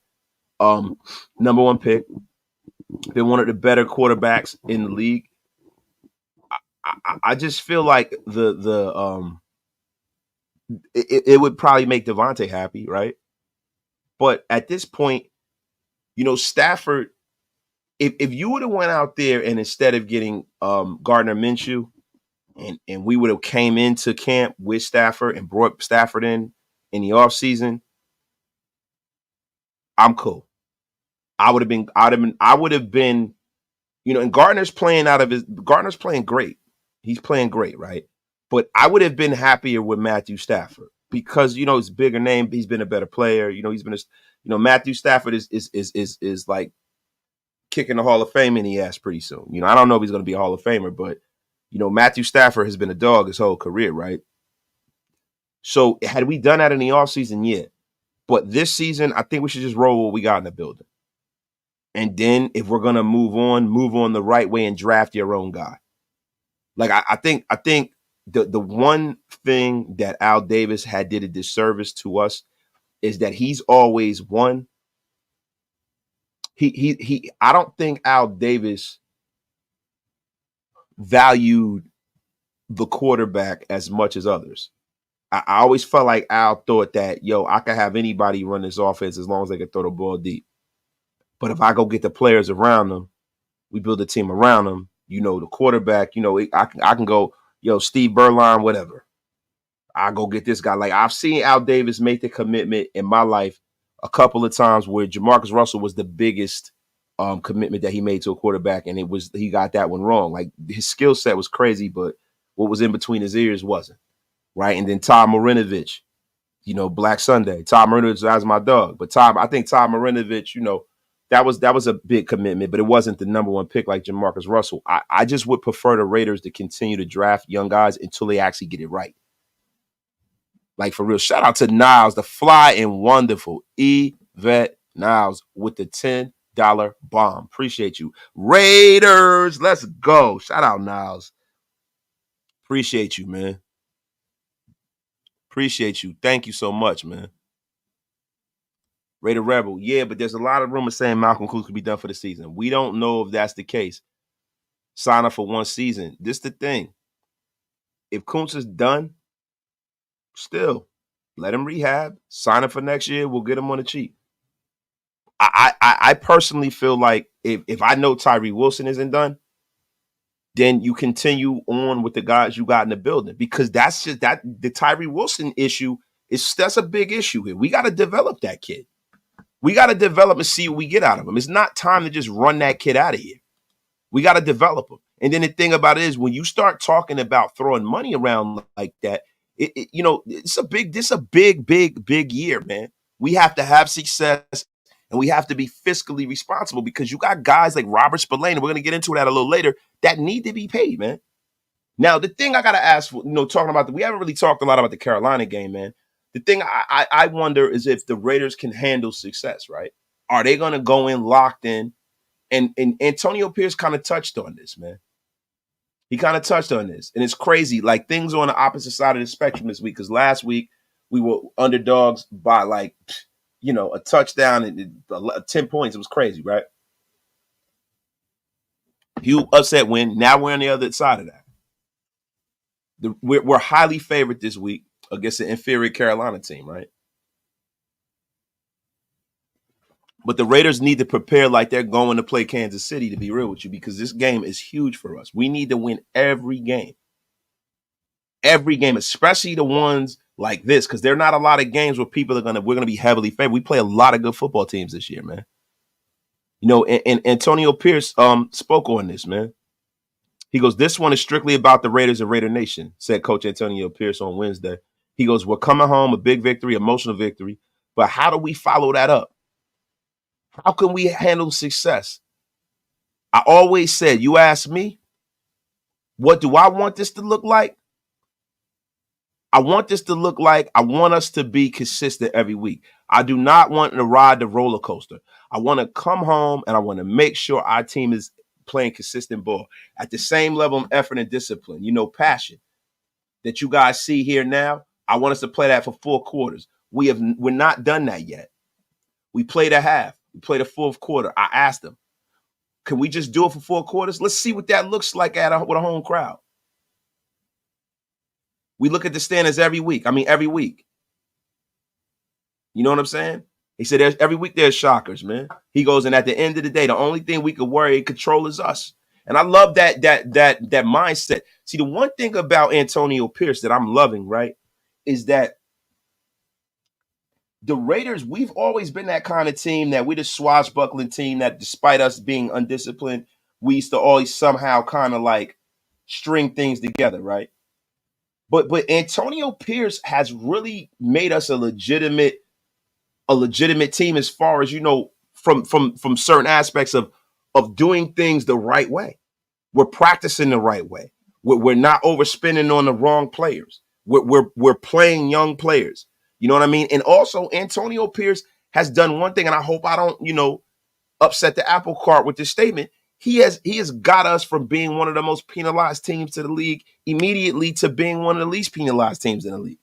number one pick, been one of the better quarterbacks in the league. I just feel like it would probably make Devontae happy, right? But at this point, Stafford, if you would have went out there and instead of getting Gardner Minshew, and we would have came into camp with Stafford and brought Stafford in the offseason, I'm cool. I would have been, and Gardner's playing great. He's playing great, right? But I would have been happier with Matthew Stafford because, it's a bigger name. He's been a better player. He's been Matthew Stafford is like kicking the Hall of Fame in the ass pretty soon. I don't know if he's going to be a Hall of Famer, but Matthew Stafford has been a dog his whole career, right? So had we done that in the offseason, yeah. But this season, I think we should just roll what we got in the building. And then if we're going to move on the right way and draft your own guy. Like I think the one thing that Al Davis did a disservice to us is that he's always won. I don't think Al Davis valued the quarterback as much as others. I always felt like Al thought that, I could have anybody run this offense as long as they can throw the ball deep. But if I go get the players around them, we build a team around them. The quarterback, I can go, Steve Berline, whatever. I go get this guy. Like, I've seen Al Davis make the commitment in my life a couple of times where Jamarcus Russell was the biggest commitment that he made to a quarterback, and he got that one wrong. Like, his skill set was crazy, but what was in between his ears wasn't. Right. And then Todd Marinovich, Black Sunday. Todd Marinovich was my dog. But I think Todd Marinovich, that was a big commitment, but it wasn't the number one pick like Jamarcus Russell. I just would prefer the Raiders to continue to draft young guys until they actually get it right. Like, for real. Shout out to Niles, the fly and wonderful Yvette Niles with the $10 bomb. Appreciate you. Raiders, let's go. Shout out, Niles. Appreciate you, man. Appreciate you. Thank you so much, man. Raider Rebel. Yeah, but there's a lot of rumors saying Malcolm Koonce could be done for the season. We don't know if that's the case. Sign up for one season. This the thing. If Koonce is done, still, Let him rehab. Sign him for next year. We'll get him on the cheap. I personally feel like if I know Tyree Wilson isn't done, then you continue on with the guys you got in the building, because that's just that the Tyree Wilson issue that's a big issue here. We got to develop that kid. We got to develop and see what we get out of him. It's not time to just run that kid out of here. We got to develop him. And then the thing about it is, when you start talking about throwing money around like that, it's a big year, man. We have to have success, and we have to be fiscally responsible, because you got guys like Robert Spillane, and we're going to get into that a little later, that need to be paid, man. Now, the thing I got to ask, talking about we haven't really talked a lot about the Carolina game, man. The thing I wonder is if the Raiders can handle success, right? Are they going to go in locked in? And Antonio Pierce kind of touched on this, man. He kind of touched on this. And it's crazy. Like, things are on the opposite side of the spectrum this week, because last week we were underdogs by a touchdown and 10 points. It was crazy, right? Huge upset win. Now we're on the other side of that. We're highly favored this week against an inferior Carolina team, right? But the Raiders need to prepare like they're going to play Kansas City, to be real with you, because this game is huge for us. We need to win every game. Every game, especially the ones like this, because there are not a lot of games where we're going to be heavily favored. We play a lot of good football teams this year, man. And Antonio Pierce spoke on this, man. He goes, "This one is strictly about the Raiders and Raider Nation," said Coach Antonio Pierce on Wednesday. He goes, "We're coming home, a big victory, emotional victory. But how do we follow that up? How can we handle success?" I always said, you ask me, what do I want this to look like? I want this to look like, I want us to be consistent every week. I do not want to ride the roller coaster. I want to come home and I want to make sure our team is playing consistent ball at the same level of effort and discipline, passion that you guys see here now. I want us to play that for 4 quarters. We're not done that yet. We played a half. We played a fourth quarter. I asked them, can we just do it for 4 quarters? Let's see what that looks like with a home crowd. We look at the standings every week. Every week. You know what I'm saying? He said every week there's shockers, man. He goes, and at the end of the day, the only thing we could worry and control is us. And I love that mindset. See, the one thing about Antonio Pierce that I'm loving, right, is that the Raiders, we've always been that kind of team that we're the swashbuckling team that, despite us being undisciplined, we used to always somehow kind of like string things together, right? But Antonio Pierce has really made us a legitimate team, as far as, from certain aspects of doing things the right way. We're practicing the right way. We're not overspending on the wrong players. We're playing young players. You know what I mean? And also, Antonio Pierce has done one thing, and I hope I don't, upset the apple cart with this statement. He has got us from being one of the most penalized teams to the league immediately to being one of the least penalized teams in the league.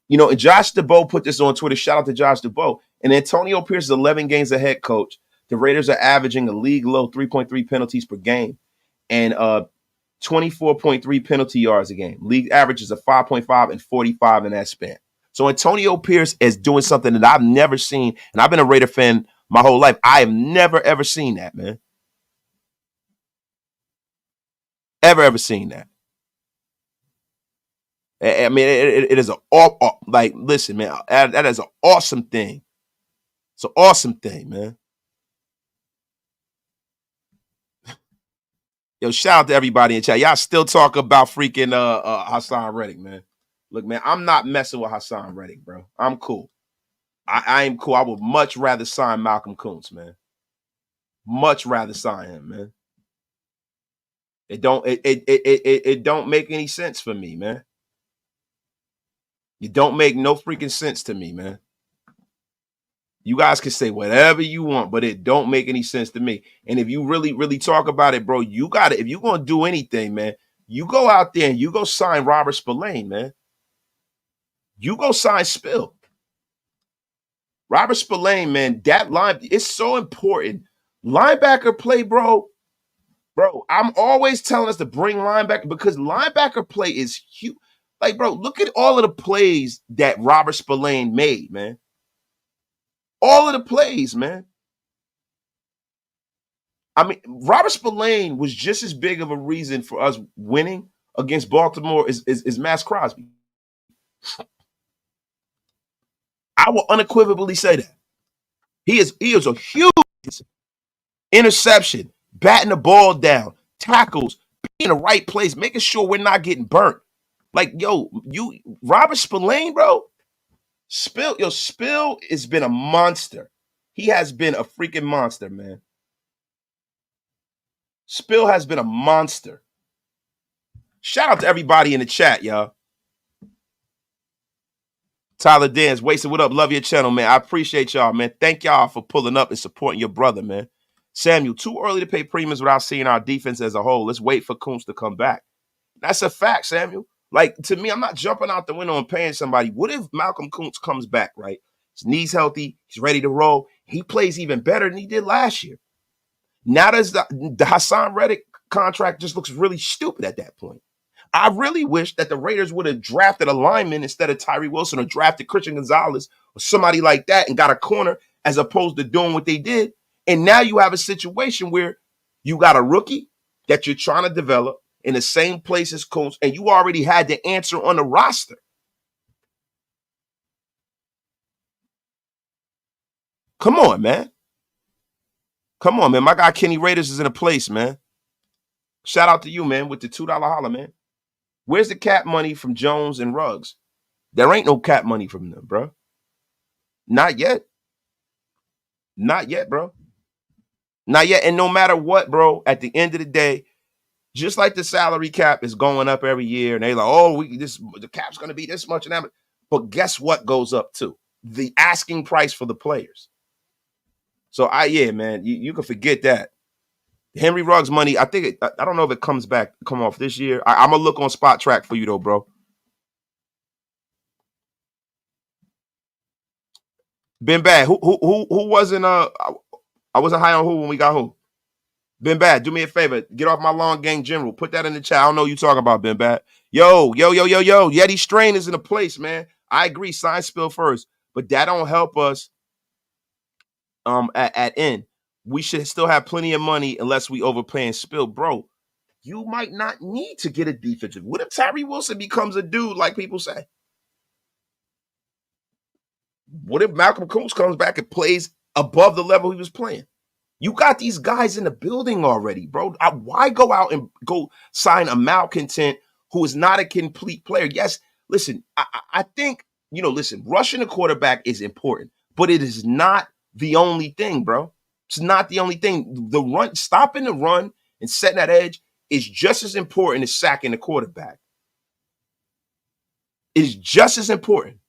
And Josh DeBow put this on Twitter. Shout out to Josh DeBow. And Antonio Pierce is 11 games a head coach. The Raiders are averaging a league low 3.3 penalties per game and 24.3 penalty yards a game. League averages of 5.5 and 45 in that span. So Antonio Pierce is doing something that I've never seen, and I've been a Raider fan my whole life. I have never, ever seen that, man. Ever seen that. It is listen, man, that is an awesome thing. It's an awesome thing, man. Yo, shout out to everybody in chat. Y'all still talk about freaking Hassan Reddick, man. Look, man, I'm not messing with Hassan Reddick, bro. I'm cool. I am cool. I would much rather sign Malcolm Koonce, man. Much rather sign him, man. It don't make any sense for me, man. You don't make no freaking sense to me, man. You guys can say whatever you want, but it don't make any sense to me. And if you really, really talk about it, bro, you got it. If you're going to do anything, man, you go out there and you go sign Robert Spillane, man. You go sign Spill. Robert Spillane, man, that line, it's so important. Linebacker play, bro. Bro, I'm always telling us to bring linebacker, because linebacker play is huge. Like, bro, look at all of the plays that Robert Spillane made, man. All of the plays, man. I mean, Robert Spillane was just as big of a reason for us winning against Baltimore as Max Crosby. I will unequivocally say that. He is a huge interception, batting the ball down, tackles, being in the right place, making sure we're not getting burnt. Like, yo, Robert Spillane, bro. Spill has been a monster. He has been a freaking monster, man. Spill has been a monster. Shout out to everybody in the chat, y'all. Tyler Dance, Wasted, what up? Love your channel, man. I appreciate y'all, man. Thank y'all for pulling up and supporting your brother, man. Samuel, too early to pay premiums without seeing our defense as a whole. Let's wait for Koonce to come back. That's a fact, Samuel. Like, to me, I'm not jumping out the window and paying somebody. What if Malcolm Koonce comes back, right? His knee's healthy. He's ready to roll. He plays even better than he did last year. Now does the Hassan Reddick contract just looks really stupid at that point. I really wish that the Raiders would have drafted a lineman instead of Tyree Wilson, or drafted Christian Gonzalez or somebody like that and got a corner, as opposed to doing what they did. And now you have a situation where you got a rookie that you're trying to develop in the same place as Koonce, and you already had the answer on the roster. Come on, man. Come on, man. My guy Kenny Raiders is in a place, man. Shout out to you, man, with the $2 holler, man. Where's the cap money from Jones and Ruggs? There ain't no cap money from them, bro. Not yet. Not yet, bro. Not yet. And no matter what, bro, at the end of the day, just like the salary cap is going up every year, and they like, oh, the cap's going to be this much and that. But guess what goes up too? The asking price for the players. So yeah, man, you can forget that. Henry Ruggs money, I don't know if it come off this year. I'm gonna look on Spot Track for you though, bro. Ben Bad, who wasn't I wasn't high on who when we got who? Ben Bad, do me a favor, get off my long gang general. Put that in the chat. I don't know what you talking about, Ben Bad. Yo. Yeti Strain is in a place, man. I agree. Sign Spill first, but that don't help us. At end, we should still have plenty of money unless we overpaying Spill, bro. You might not need to get a defensive. What if Tyree Wilson becomes a dude like people say? What if Malcolm Koonce comes back and plays above the level he was playing? You got these guys in the building already, bro. Why go out and go sign a malcontent who is not a complete player? Yes, listen, I think, listen, rushing a quarterback is important, but it is not the only thing, bro. It's not the only thing. The run, stopping the run and setting that edge is just as important as sacking the quarterback. It is just as important.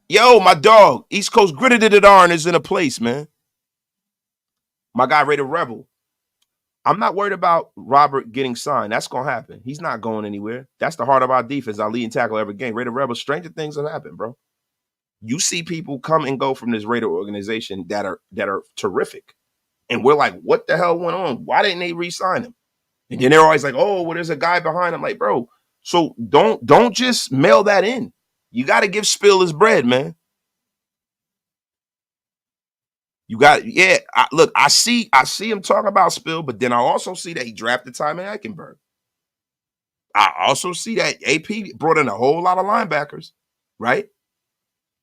Yo, my dog, East Coast Gritted It Arn is in a place, man. My guy, Raider Rebel. I'm not worried about Robert getting signed. That's going to happen. He's not going anywhere. That's the heart of our defense, our leading tackle every game. Raider Rebel, stranger things have happened, bro. You see people come and go from this Raider organization that are terrific. And we're like, what the hell went on? Why didn't they re-sign him? And then they're always like, oh, well, there's a guy behind him. Like, bro, so don't just mail that in. You got to give Spill his bread, man. You got, yeah. Look, I see him talking about Spill, but then I also see that he drafted Timon Eichenberg. I also see that AP brought in a whole lot of linebackers, right?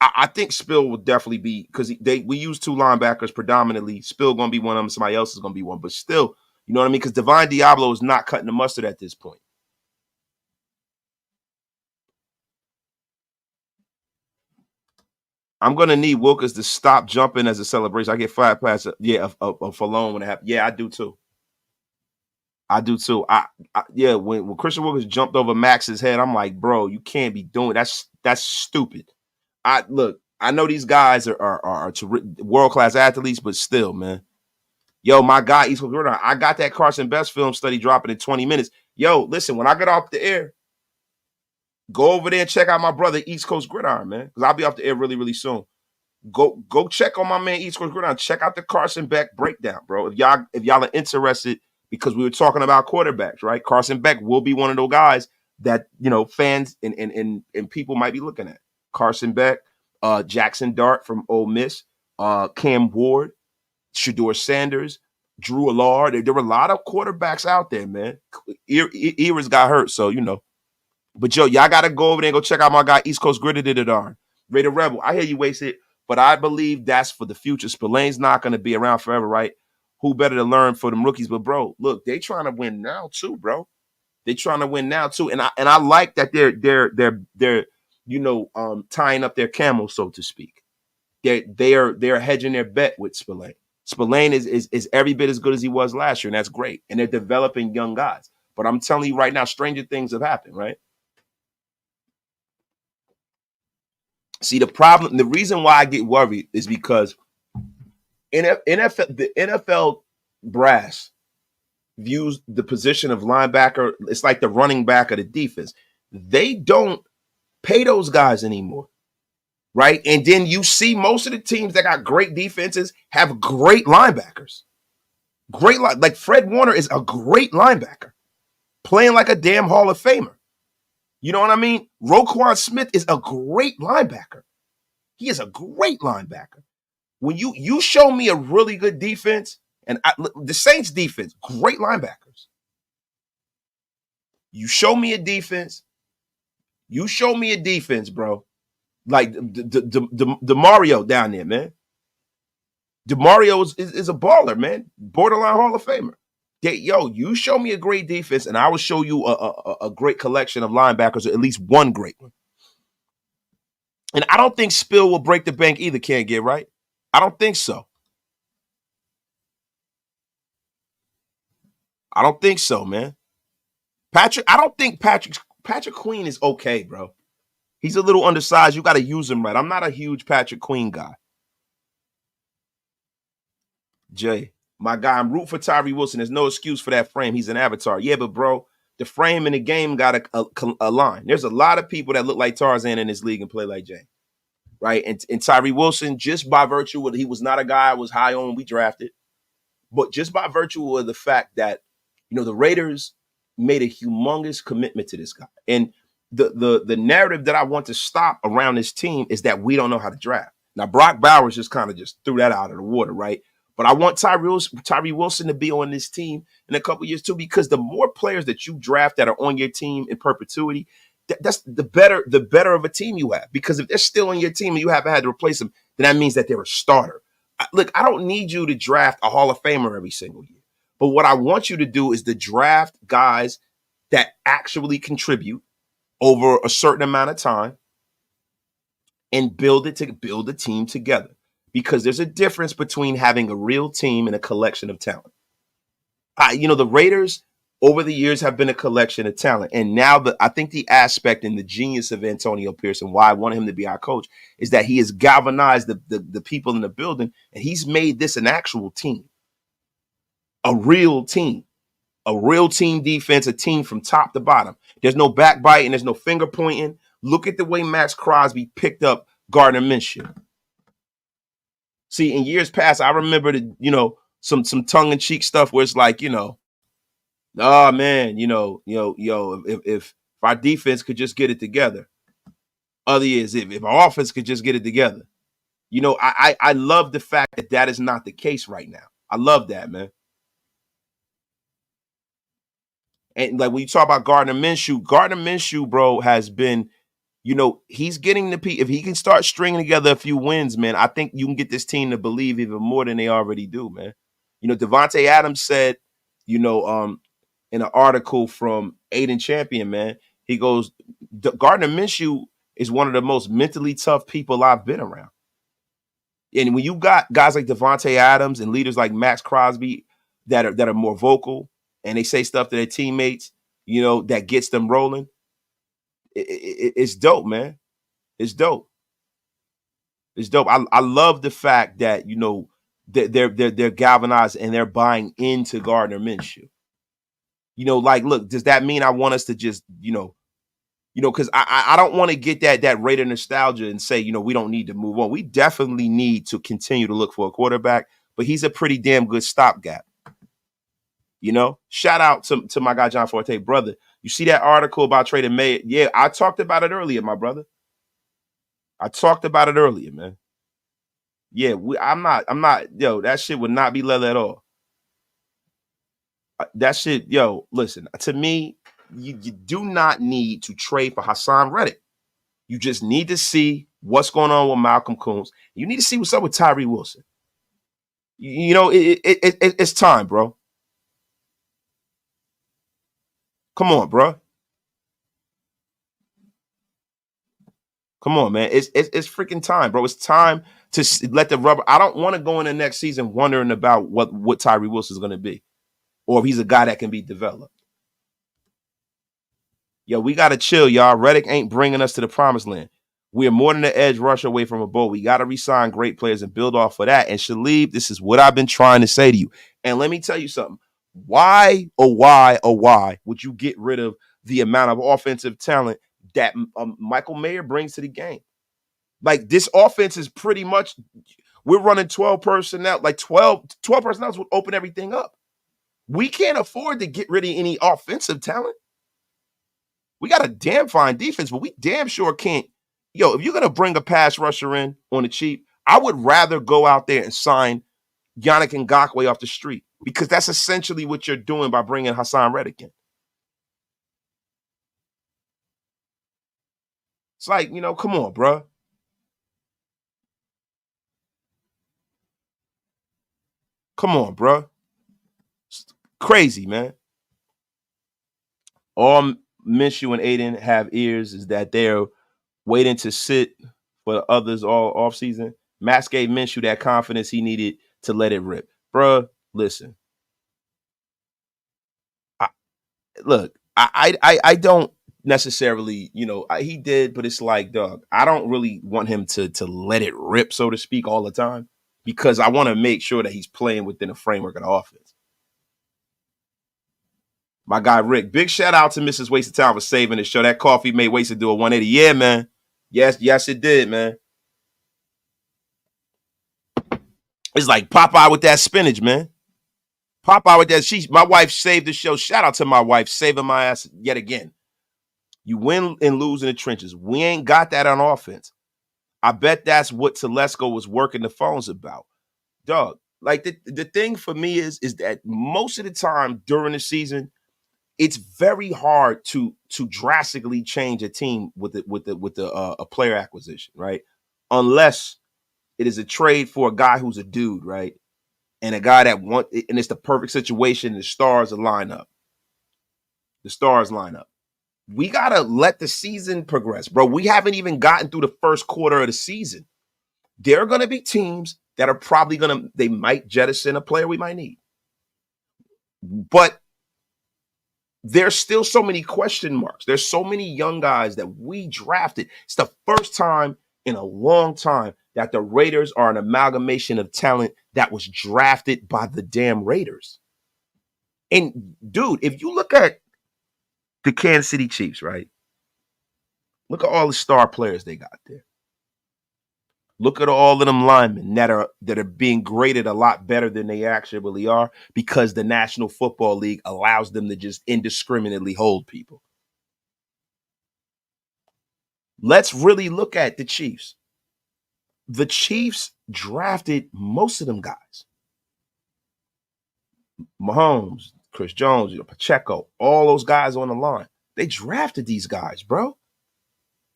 I think Spill will definitely be, because we use two linebackers predominantly. Spill going to be one of them. Somebody else is going to be one. But still, you know what I mean? Because Divine Diablo is not cutting the mustard at this point. I'm going to need Wilkins to stop jumping as a celebration. I get 5 passes. Yeah, for loan when it happens. Yeah, I do too. Yeah, when Christian Wilkins jumped over Max's head, I'm like, bro, you can't be doing that's stupid. I know these guys are world-class athletes, but still, man. Yo, my guy, East Coast Gridiron, I got that Carson Best film study dropping in 20 minutes. Yo, listen, when I get off the air, go over there and check out my brother, East Coast Gridiron, man, because I'll be off the air really, really soon. Go check on my man, East Coast Gridiron. Check out the Carson Beck breakdown, bro. If y'all are interested, because we were talking about quarterbacks, right? Carson Beck will be one of those guys that, fans and people might be looking at. Carson Beck, Jackson Dart from Ole Miss, Cam Ward, Shedeur Sanders, Drew Allard. There were a lot of quarterbacks out there, man. Eras got hurt, so, But, y'all got to go over there and go check out my guy, East Coast Gritter did it on. Raider Rebel, I hear you wasted, but I believe that's for the future. Spillane's not going to be around forever, right? Who better to learn for them rookies? But, bro, look, they trying to win now, too, bro. They trying to win now, too. And I like that they're tying up their camels, so to speak. They're hedging their bet with Spillane. Spillane is every bit as good as he was last year, and that's great. And they're developing young guys. But I'm telling you right now, stranger things have happened, right? See, the reason why I get worried is because the NFL brass views the position of linebacker, it's like the running back of the defense. They don't pay those guys anymore, right? And then you see most of the teams that got great defenses have great linebackers. Like Fred Warner is a great linebacker, playing like a damn Hall of Famer. You know what I mean? Roquan Smith is a great linebacker. He is a great linebacker. When you show me a really good defense, and the Saints defense, great linebackers. You show me a defense, bro. Like the Mario down there, man. DeMario is a baller, man. Borderline Hall of Famer. You show me a great defense, and I will show you a great collection of linebackers, or at least one great one. And I don't think Spill will break the bank either, can't get right? I don't think so. I don't think so, man. I don't think Patrick Queen is okay, bro. He's a little undersized. You got to use him right. I'm not a huge Patrick Queen guy. Jay, my guy, I'm rooting for Tyree Wilson. There's no excuse for that frame. He's an avatar. Yeah, but bro, the frame in the game got to align. There's a lot of people that look like Tarzan in this league and play like Jay, right? And Tyree Wilson, just by virtue of he was not a guy I was high on when we drafted, but just by virtue of the fact that, the Raiders made a humongous commitment to this guy. And the narrative that I want to stop around this team is that we don't know how to draft. Now, Brock Bowers just kind of threw that out of the water, right? But I want Tyree Wilson to be on this team in a couple years too, because the more players that you draft that are on your team in perpetuity, that's the better of a team you have. Because if they're still on your team and you haven't had to replace them, then that means that they're a starter. Look, I don't need you to draft a Hall of Famer every single year. But what I want you to do is to draft guys that actually contribute over a certain amount of time and build a team together. Because there's a difference between having a real team and a collection of talent. The Raiders over the years have been a collection of talent. And now I think the aspect and the genius of Antonio Pearson, why I wanted him to be our coach, is that he has galvanized the people in the building, and he's made this an actual team. A real team defense, a team from top to bottom. There's no backbiting, there's no finger pointing. Look at the way Max Crosby picked up Gardner Minshew. See, in years past, I remember some tongue-in-cheek stuff where it's like, oh man, if our defense could just get it together. Other years, if our offense could just get it together. I love the fact that is not the case right now. I love that, man. And like when you talk about Gardner Minshew, bro, has been, he's getting if he can start stringing together a few wins, man, I think you can get this team to believe even more than they already do, man. Devontae Adams said, in an article from Aiden Champion, man, he goes, Gardner Minshew is one of the most mentally tough people I've been around. And when you got guys like Devontae Adams and leaders like Max Crosby that are more vocal, and they say stuff to their teammates, that gets them rolling. It's dope, man. It's dope. It's dope. I love the fact that they're galvanized and they're buying into Gardner Minshew. Look, does that mean I want us to just because I don't want to get that Raider nostalgia and say we don't need to move on. We definitely need to continue to look for a quarterback, but he's a pretty damn good stopgap. Shout out to my guy John Forte, brother. You see that article about trading May? Yeah, I talked about it earlier, my brother. I talked about it earlier, man. Yeah, I'm not, yo, that shit would not be leather at all. That shit, yo, listen, to me, you do not need to trade for Hassan Reddick. You just need to see what's going on with Malcolm Koonce. You need to see what's up with Tyree Wilson. It's time, bro. Come on, bro. Come on, man. It's freaking time, bro. It's time to let the rubber. I don't want to go in the next season wondering about what Tyree Wilson is going to be, or if he's a guy that can be developed. Yo, we got to chill, y'all. Reddick ain't bringing us to the promised land. We're more than an edge rush away from a bowl. We got to re-sign great players and build off of that. And Shalib, this is what I've been trying to say to you. And let me tell you something. Why would you get rid of the amount of offensive talent that Michael Mayer brings to the game? Like, this offense is pretty much, we're running 12 personnel. Like 12 personnel would open everything up. We can't afford to get rid of any offensive talent. We got a damn fine defense, but we damn sure can't. Yo, if you're going to bring a pass rusher in on the cheap, I would rather go out there and sign Yannick Ngakoue off the street, because that's essentially what you're doing by bringing Hassan Reddick in. It's like, come on, bro. Come on, bro. It's crazy, man. All Minshew and Aiden have ears is that they're waiting to sit for others all offseason. Max gave Minshew that confidence he needed to let it rip. Bruh, listen. I don't necessarily, he did, but it's like, dog, I don't really want him to let it rip, so to speak, all the time, because I want to make sure that he's playing within the framework of the offense. My guy Rick, big shout out to Mrs. Wasted Time for saving the show. That coffee made Wasted do a 180. Yeah, man. Yes, it did, man. It's like Popeye with that spinach, man. Popeye with that. My wife saved the show. Shout out to my wife saving my ass yet again. You win and lose in the trenches. We ain't got that on offense. I bet that's what Telesco was working the phones about. Dog, like the thing for me is that most of the time during the season, it's very hard to drastically change a team with a player acquisition, right? Unless it is a trade for a guy who's a dude, right? And a guy that and it's the perfect situation. The stars line up. The stars line up. We got to let the season progress, bro. We haven't even gotten through the first quarter of the season. There are going to be teams that are probably they might jettison a player we might need. But there's still so many question marks. There's so many young guys that we drafted. It's the first time in a long time that the Raiders are an amalgamation of talent that was drafted by the damn Raiders. And dude, if you look at the Kansas City Chiefs, right? Look at all the star players they got there. Look at all of them linemen that are being graded a lot better than they actually are, because the National Football League allows them to just indiscriminately hold people. Let's really look at the Chiefs. The Chiefs drafted most of them guys. Mahomes, Chris Jones, Pacheco, all those guys on the line. They drafted these guys, bro.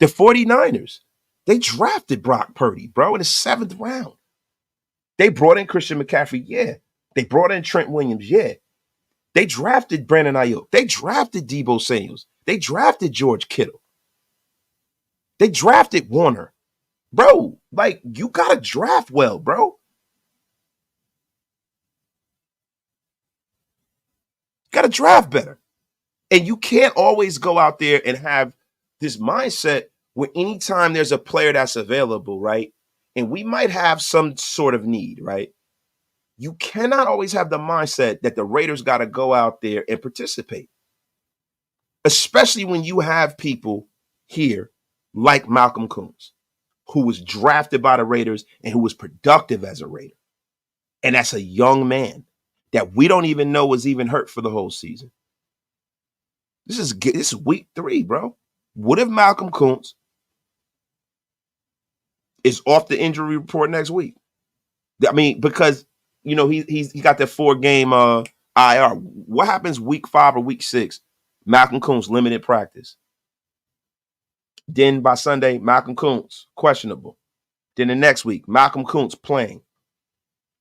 The 49ers, they drafted Brock Purdy, bro, in the 7th round. They brought in Christian McCaffrey, yeah. They brought in Trent Williams, yeah. They drafted Brandon Ayuk. They drafted Deebo Samuels. They drafted George Kittle. They drafted Warner. Bro, like, you got to draft well, bro. You got to draft better. And you can't always go out there and have this mindset where anytime there's a player that's available, right? And we might have some sort of need, right? You cannot always have the mindset that the Raiders got to go out there and participate. Especially when you have people here like Malcolm Koonce, who was drafted by the Raiders and who was productive as a Raider. And that's a young man. that we don't even know was even hurt for the whole season. This is week 3, bro. What if Malcolm Koonce is off the injury report next week? I mean, because he got that 4-game IR. What happens week 5 or week 6? Malcolm Koonce limited practice. Then by Sunday, Malcolm Koonce questionable. Then the next week, Malcolm Koonce playing,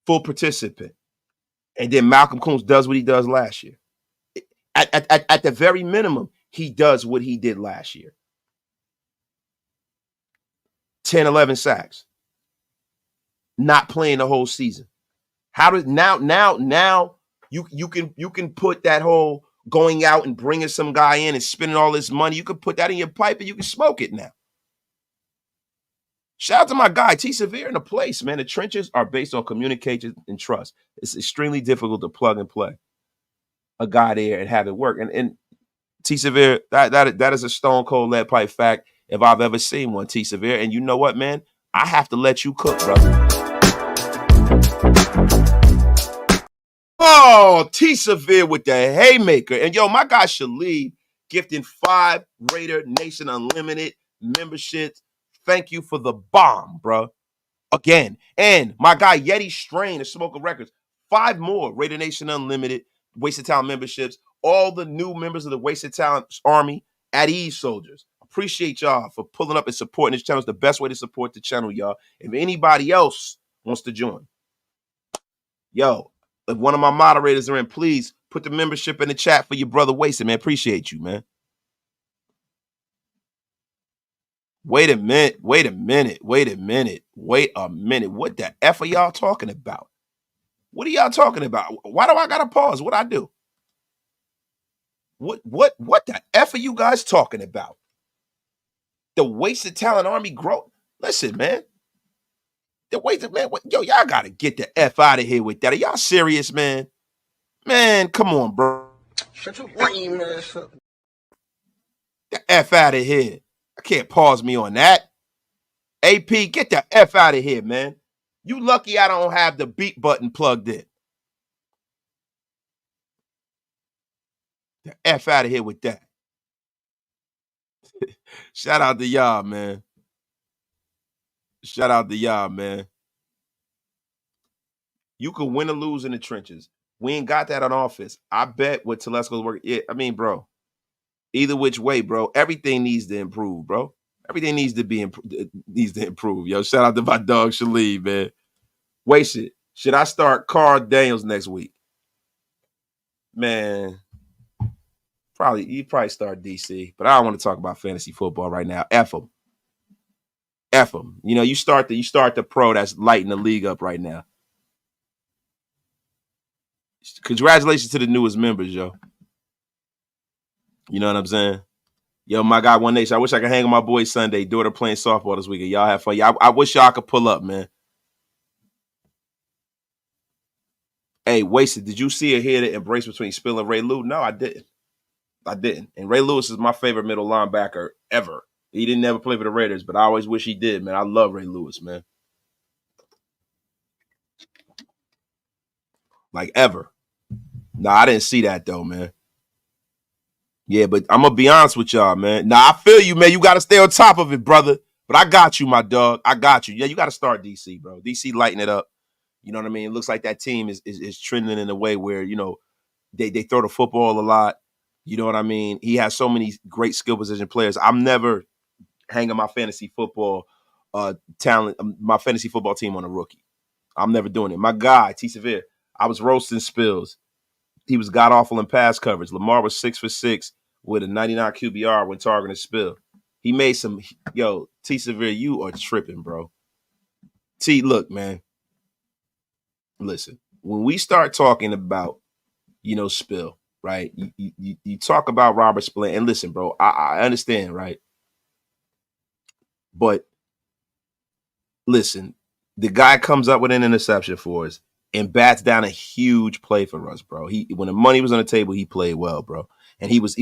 full participant, and then Malcolm Koonce does what he does last year. At the very minimum, he does what he did last year. 10, 11 sacks. Not playing the whole season. How does now you can put that whole going out and bringing some guy in and spending all this money, you can put that in your pipe and you can smoke it now. Shout out to my guy, T. Severe in the place, man. The trenches are based on communication and trust. It's extremely difficult to plug and play a guy there and have it work. And T. Severe, that is a stone cold lead pipe fact if I've ever seen one, T. Severe. And you know what, man? I have to let you cook, brother. Oh, T. Severe with the haymaker. And yo, my guy Shalib gifting 5 Raider Nation Unlimited memberships. Thank you for the bomb, bro. Again. And my guy Yeti Strain of Smoker Records, 5 more Raider Nation Unlimited Wasted Talent memberships. All the new members of the Wasted Talent Army at ease, soldiers. Appreciate y'all for pulling up and supporting this channel. It's the best way to support the channel, y'all. If anybody else wants to join, yo, if one of my moderators are in, please put the membership in the chat for your brother Wasted, man. Appreciate you, man. Wait a minute. What the F are y'all talking about? What are y'all talking about? Why do I gotta pause? What I do? What the F are you guys talking about? The Wasted Talent Army growth? Listen, man. The Wasted, man. Yo, y'all gotta get the F out of here with that. Are y'all serious, man? Man, come on, bro. Shut your lame ass up. The F out of here. I can't pause me on that. AP, get the F out of here, man. You lucky I don't have the beat button plugged in. The F out of here with that. Shout out to y'all, man. Shout out to y'all, man. You can win or lose in the trenches. We ain't got that on offense. I bet with Telesco's work. Yeah, I mean, bro, either which way, bro, everything needs to improve, bro. Everything needs to improve. Yo, shout out to my dog Shalib, man. Wasted. Should I start Carl Daniels next week? Man, you probably start DC, but I don't want to talk about fantasy football right now. F them. F them. You know, you start the pro that's lighting the league up right now. Congratulations to the newest members, yo. You know what I'm saying? Yo, my guy, One Nation. I wish I could hang with my boy Sunday. Daughter playing softball this weekend. Y'all have fun. I wish y'all could pull up, man. Hey, Wasted, did you see or hear the embrace between Spill and Ray Lewis? No, I didn't. And Ray Lewis is my favorite middle linebacker ever. He didn't ever play for the Raiders, but I always wish he did, man. I love Ray Lewis, man. Like ever. Nah, I didn't see that though, man. Yeah, but I'm gonna be honest with y'all, man. Nah, I feel you, man. You gotta stay on top of it, brother. But I got you, my dog. I got you. Yeah, you gotta start DC, bro. DC lighten it up. You know what I mean? It looks like that team is trending in a way where, you know, they throw the football a lot. You know what I mean? He has so many great skill position players. I'm never hanging my fantasy football my fantasy football team on a rookie. I'm never doing it. My guy, T. Severe, I was roasting Spills. He was god awful in pass coverage. Lamar was 6 for 6 with a 99 QBR when targeting Spill. He made some, yo, T. Severe, you are tripping, bro. T, look, man. Listen, when we start talking about, you know, Spill, right? You talk about Robert Spillane, and listen, bro, I understand, right? But listen, the guy comes up with an interception for us and bats down a huge play for us, bro. When the money was on the table, he played well, bro. And he was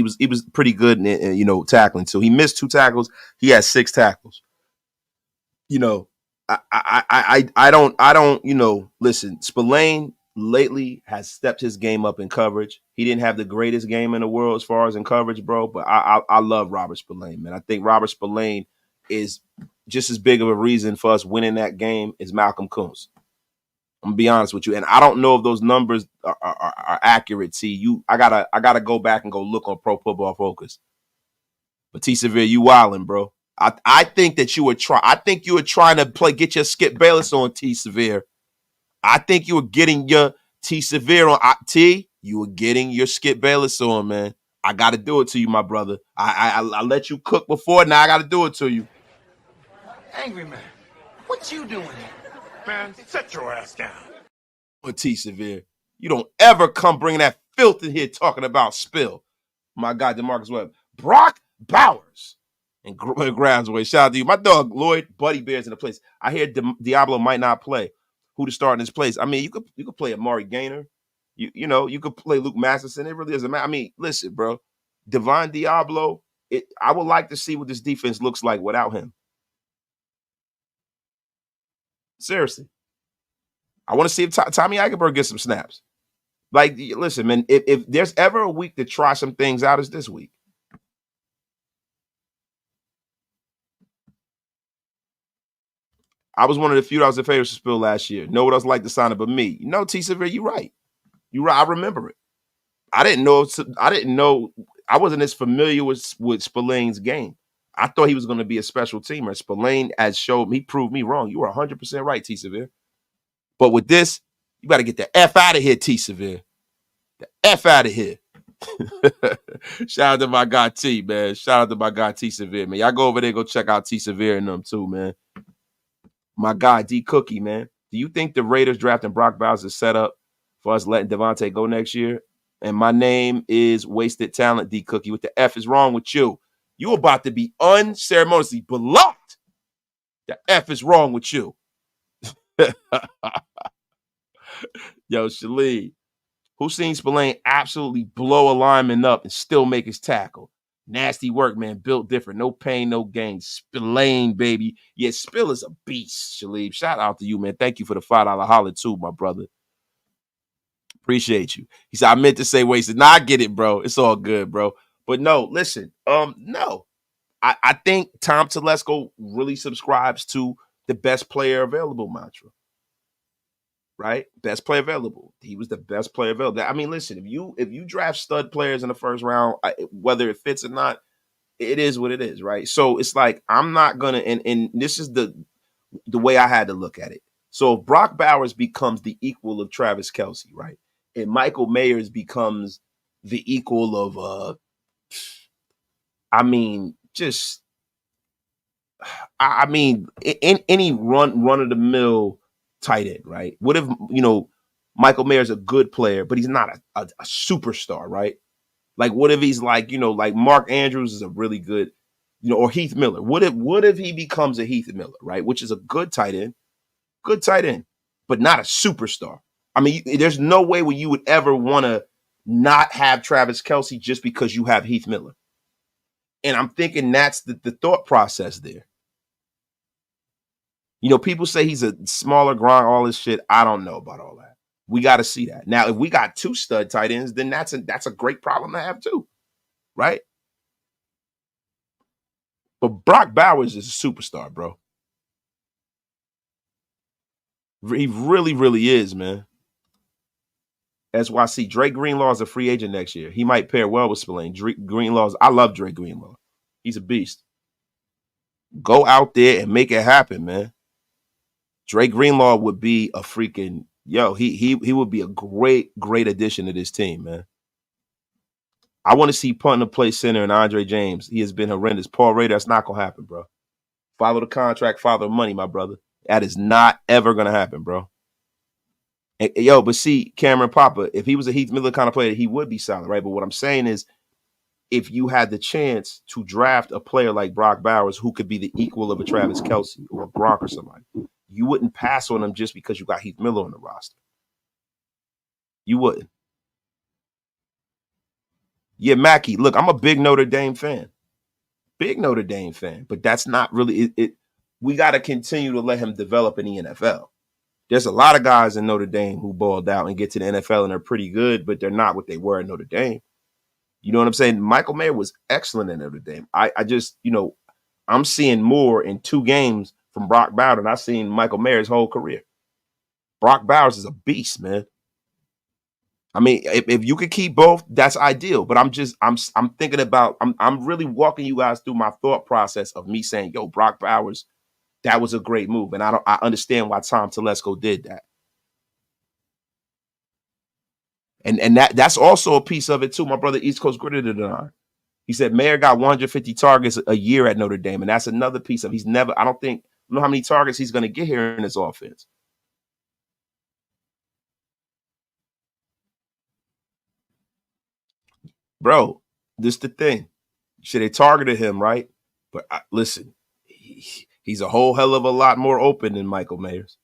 pretty good in, you know, tackling. So he missed 2 tackles. He had 6 tackles. You know, I don't, you know, listen, Spillane lately has stepped his game up in coverage. He didn't have the greatest game in the world as far as in coverage, bro. But I love Robert Spillane, man. I think Robert Spillane is just as big of a reason for us winning that game as Malcolm Koonce. I'm gonna be honest with you, and I don't know if those numbers are accurate. T, I gotta go back and go look on Pro Football Focus. But T Severe, you wildin', bro. I think that you were trying to get your Skip Bayless on, T Severe. I think you were getting your T Severe on. T, you were getting your Skip Bayless on, man. I got to do it to you, my brother. I let you cook before. Now I got to do it to you. Angry man, what you doing here? Man, sit your ass down. But T Severe, you don't ever come bringing that filth in here talking about Spill. My guy, DeMarcus Webb. Brock Bowers. And grabs away. Shout out to you. My dog, Lloyd, Buddy Bear's in the place. I hear Diablo might not play. Who to start in his place? I mean, you could play Amari Gaynor. You could play Luke Masterson. It really doesn't matter. I mean, listen, bro. Devon Diablo, I would like to see what this defense looks like without him. Seriously. I want to see if Tommy Eichenberg gets some snaps. Like, listen, man, if there's ever a week to try some things out, it's this week. I was one of the few that was in favor of Spill last year. No one else liked the sign it but me. T Severe, you're right. You're right. I remember it. I didn't know. I wasn't as familiar with Spillane's game. I thought he was going to be a special teamer. Spillane he proved me wrong. You were 100% right, T Severe. But with this, you got to get the F out of here, T Severe. The F out of here. Shout out to my guy T, man. Shout out to my guy T Severe, man. Y'all go over there, go check out T Severe and them too, man. My guy D Cookie, man. Do you think the Raiders drafting Brock Bowers is set up for us letting Devontae go next year? And my name is Wasted Talent, D Cookie. What the F is wrong with you? You about to be unceremoniously blocked. The F is wrong with you. Yo, Shalee, who seen Spillane absolutely blow a lineman up and still make his tackle? Nasty work, man. Built different. No pain, no gain. Spillane, baby. Yeah, Spill is a beast, Shalee. Shout out to you, man. Thank you for the $5 holler, too, my brother. Appreciate you. He said, I meant to say wasted. Nah, I get it, bro. It's all good, bro. But no, listen. No. I think Tom Telesco really subscribes to the best player available mantra. Right? Best player available. He was the best player available. I mean, listen, if you draft stud players in the first round, whether it fits or not, it is what it is, right? So it's like I'm not gonna, and this is the way I had to look at it. So if Brock Bowers becomes the equal of Travis Kelce, right, and Michael Mayers becomes the equal of, in any run of the mill tight end, right? What if Michael Mayer's a good player, but he's not a superstar, right? Like, what if he's like, like Mark Andrews is a really good, or Heath Miller. What if he becomes a Heath Miller, right? Which is a good tight end, but not a superstar. I mean, there's no way where you would ever want to not have Travis Kelce just because you have Heath Miller. And I'm thinking that's the thought process there. People say he's a smaller grind, all this shit. I don't know about all that. We got to see that. Now, if we got two stud tight ends, then that's a great problem to have too, right? But Brock Bowers is a superstar, bro. He really, really is, man. That's why I see Drake Greenlaw is a free agent next year. He might pair well with Spillane. I love Drake Greenlaw. He's a beast. Go out there and make it happen, man. Drake Greenlaw would be a freaking he would be a great addition to this team, man. I want to see punt to play center and Andre James. He has been horrendous. Paul Rader, that's not gonna happen, bro. Follow the contract, follow the money, my brother. That is not ever gonna happen, bro. And, but see, Cameron Papa, if he was a Heath Miller kind of player, he would be solid, right? But what I'm saying is, if you had the chance to draft a player like Brock Bowers, who could be the equal of a Travis Kelce or a Gronk or somebody, you wouldn't pass on him just because you got Heath Miller on the roster. You wouldn't. Yeah, Mackie, look, I'm a big Notre Dame fan. But that's not really it. We got to continue to let him develop in the NFL. There's a lot of guys in Notre Dame who balled out and get to the NFL and are pretty good, but they're not what they were at Notre Dame. You know what I'm saying? Michael Mayer was excellent at Notre Dame. I just, I'm seeing more in 2 games from Brock Bowers than I've seen Michael Mayer's whole career. Brock Bowers is a beast, man. I mean, if you could keep both, that's ideal. But I'm thinking about, I'm really walking you guys through my thought process of me saying, yo, Brock Bowers, that was a great move. And I understand why Tom Telesco did that. And that's also a piece of it too. My brother East Coast gritted it on. He said Mayer got 150 targets a year at Notre Dame, and that's another piece of I don't know how many targets he's going to get here in his offense. Bro, this the thing. Should they targeted him, right? But listen, he's a whole hell of a lot more open than Michael Mayers.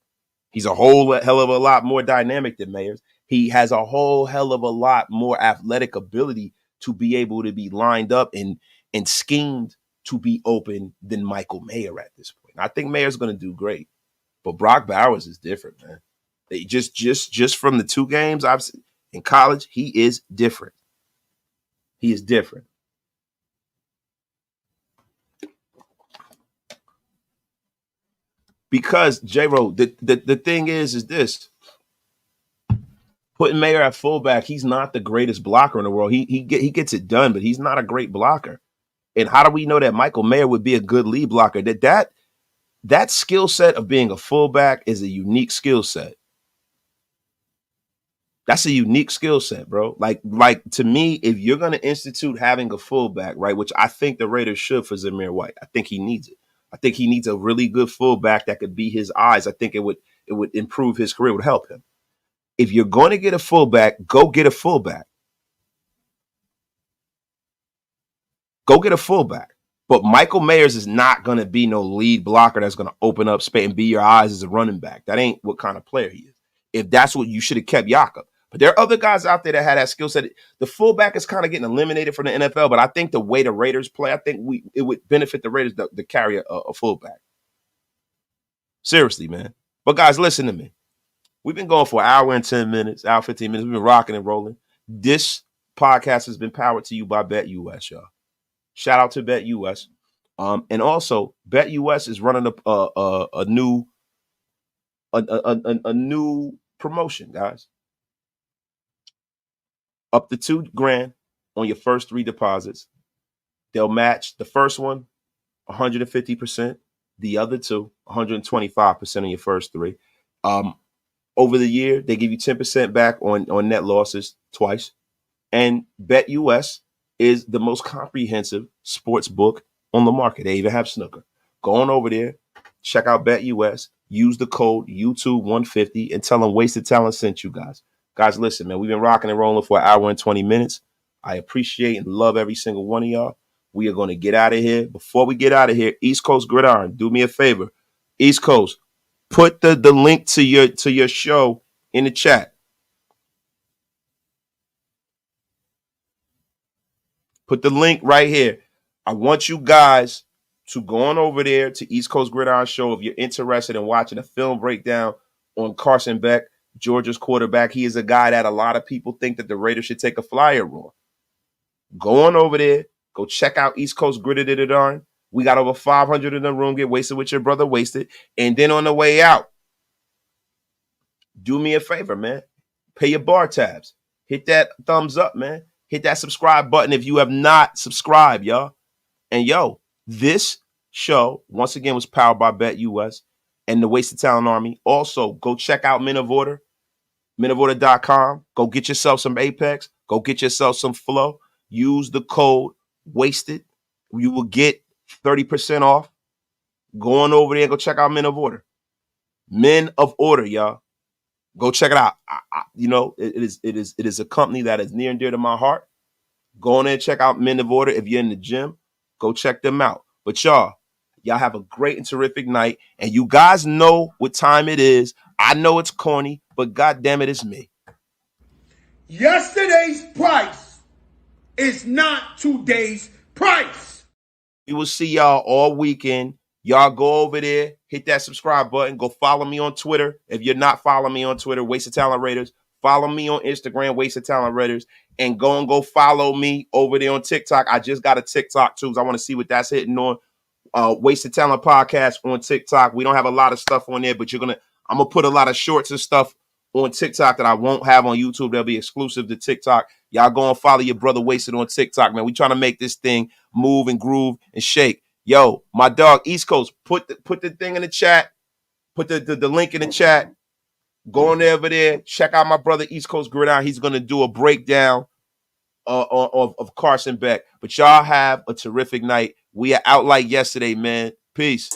He's a whole hell of a lot more dynamic than Mayers. He has a whole hell of a lot more athletic ability to be able to be lined up and schemed to be open than Michael Mayer at this point. I think Mayer's going to do great, but Brock Bowers is different, man. They just from the 2 games I've seen in college, he is different. He is different. Because J-Ro, the thing is this. Putting Mayer at fullback, he's not the greatest blocker in the world. He gets it done, but he's not a great blocker. And how do we know that Michael Mayer would be a good lead blocker? That skill set of being a fullback is a unique skill set. That's a unique skill set, bro. Like to me, if you're going to institute having a fullback, right, which I think the Raiders should for Zamir White, I think he needs it. I think he needs a really good fullback that could be his eyes. I think it would improve his career, it would help him. If you're going to get a fullback, go get a fullback. Go get a fullback. But Michael Mayers is not going to be no lead blocker that's going to open up space and be your eyes as a running back. That ain't what kind of player he is. If that's what you should have kept Jakob. But there are other guys out there that had that skill set. The fullback is kind of getting eliminated from the NFL, but I think the way the Raiders play, I think it would benefit the Raiders to carry a fullback. Seriously, man. But guys, listen to me. We've been going for an hour and 10 minutes, hour 15 minutes. We've been rocking and rolling. This podcast has been powered to you by BetUS, y'all. Shout out to BetUS. And also, BetUS is running a new promotion, guys. Up to $2,000 on your first 3 deposits. They'll match the first one 150%, the other 2 125% on your first 3. Over the year, they give you 10% back on net losses twice. And BetUS is the most comprehensive sports book on the market. They even have snooker. Go on over there, check out BetUS, use the code YouTube150, and tell them Wasted Talent sent you guys. Guys, listen, man, we've been rocking and rolling for an hour and 20 minutes. I appreciate and love every single one of y'all. We are going to get out of here. Before we get out of here, East Coast Gridiron, do me a favor. East Coast, put the link to your show in the chat. Put the link right here. I want you guys to go on over there to East Coast Gridiron Show if you're interested in watching a film breakdown on Carson Beck, Georgia's quarterback. He is a guy that a lot of people think that the Raiders should take a flyer on. Go on over there. Go check out East Coast Gridiron. We got over 500 in the room. Get wasted with your brother Wasted. And then on the way out, do me a favor, man. Pay your bar tabs. Hit that thumbs up, man. Hit that subscribe button if you have not subscribed, y'all. And yo, this show, once again, was powered by BetUS and the Wasted Talent Army. Also, go check out Men of Order, menoforder.com. Go get yourself some Apex. Go get yourself some Flow. Use the code WASTED. You will get 30% off. Go on over there and go check out Men of Order. Men of Order, y'all. Go check it out. It is a company that is near and dear to my heart. Go on there and check out Men of Order. If you're in the gym, go check them out. But y'all have a great and terrific night. And you guys know what time it is. I know it's corny, but goddamn it, it's me. Yesterday's price is not today's price. We will see y'all all weekend. Y'all go over there, hit that subscribe button. Go follow me on Twitter. If you're not following me on Twitter, Wasted Talent Raiders. Follow me on Instagram, Wasted Talent Raiders. And go follow me over there on TikTok. I just got a TikTok too, so I want to see what that's hitting on. Wasted Talent Podcast on TikTok. We don't have a lot of stuff on there, but I'm gonna put a lot of shorts and stuff on TikTok that I won't have on YouTube. They'll be exclusive to TikTok. Y'all go and follow your brother Wasted on TikTok, man. We trying to make this thing move and groove and shake. Yo, my dog East Coast, put the thing in the chat. Put the link in the chat. Go on over there. Check out my brother East Coast Gridiron. He's gonna do a breakdown of Carson Beck. But y'all have a terrific night. We are out like yesterday, man. Peace.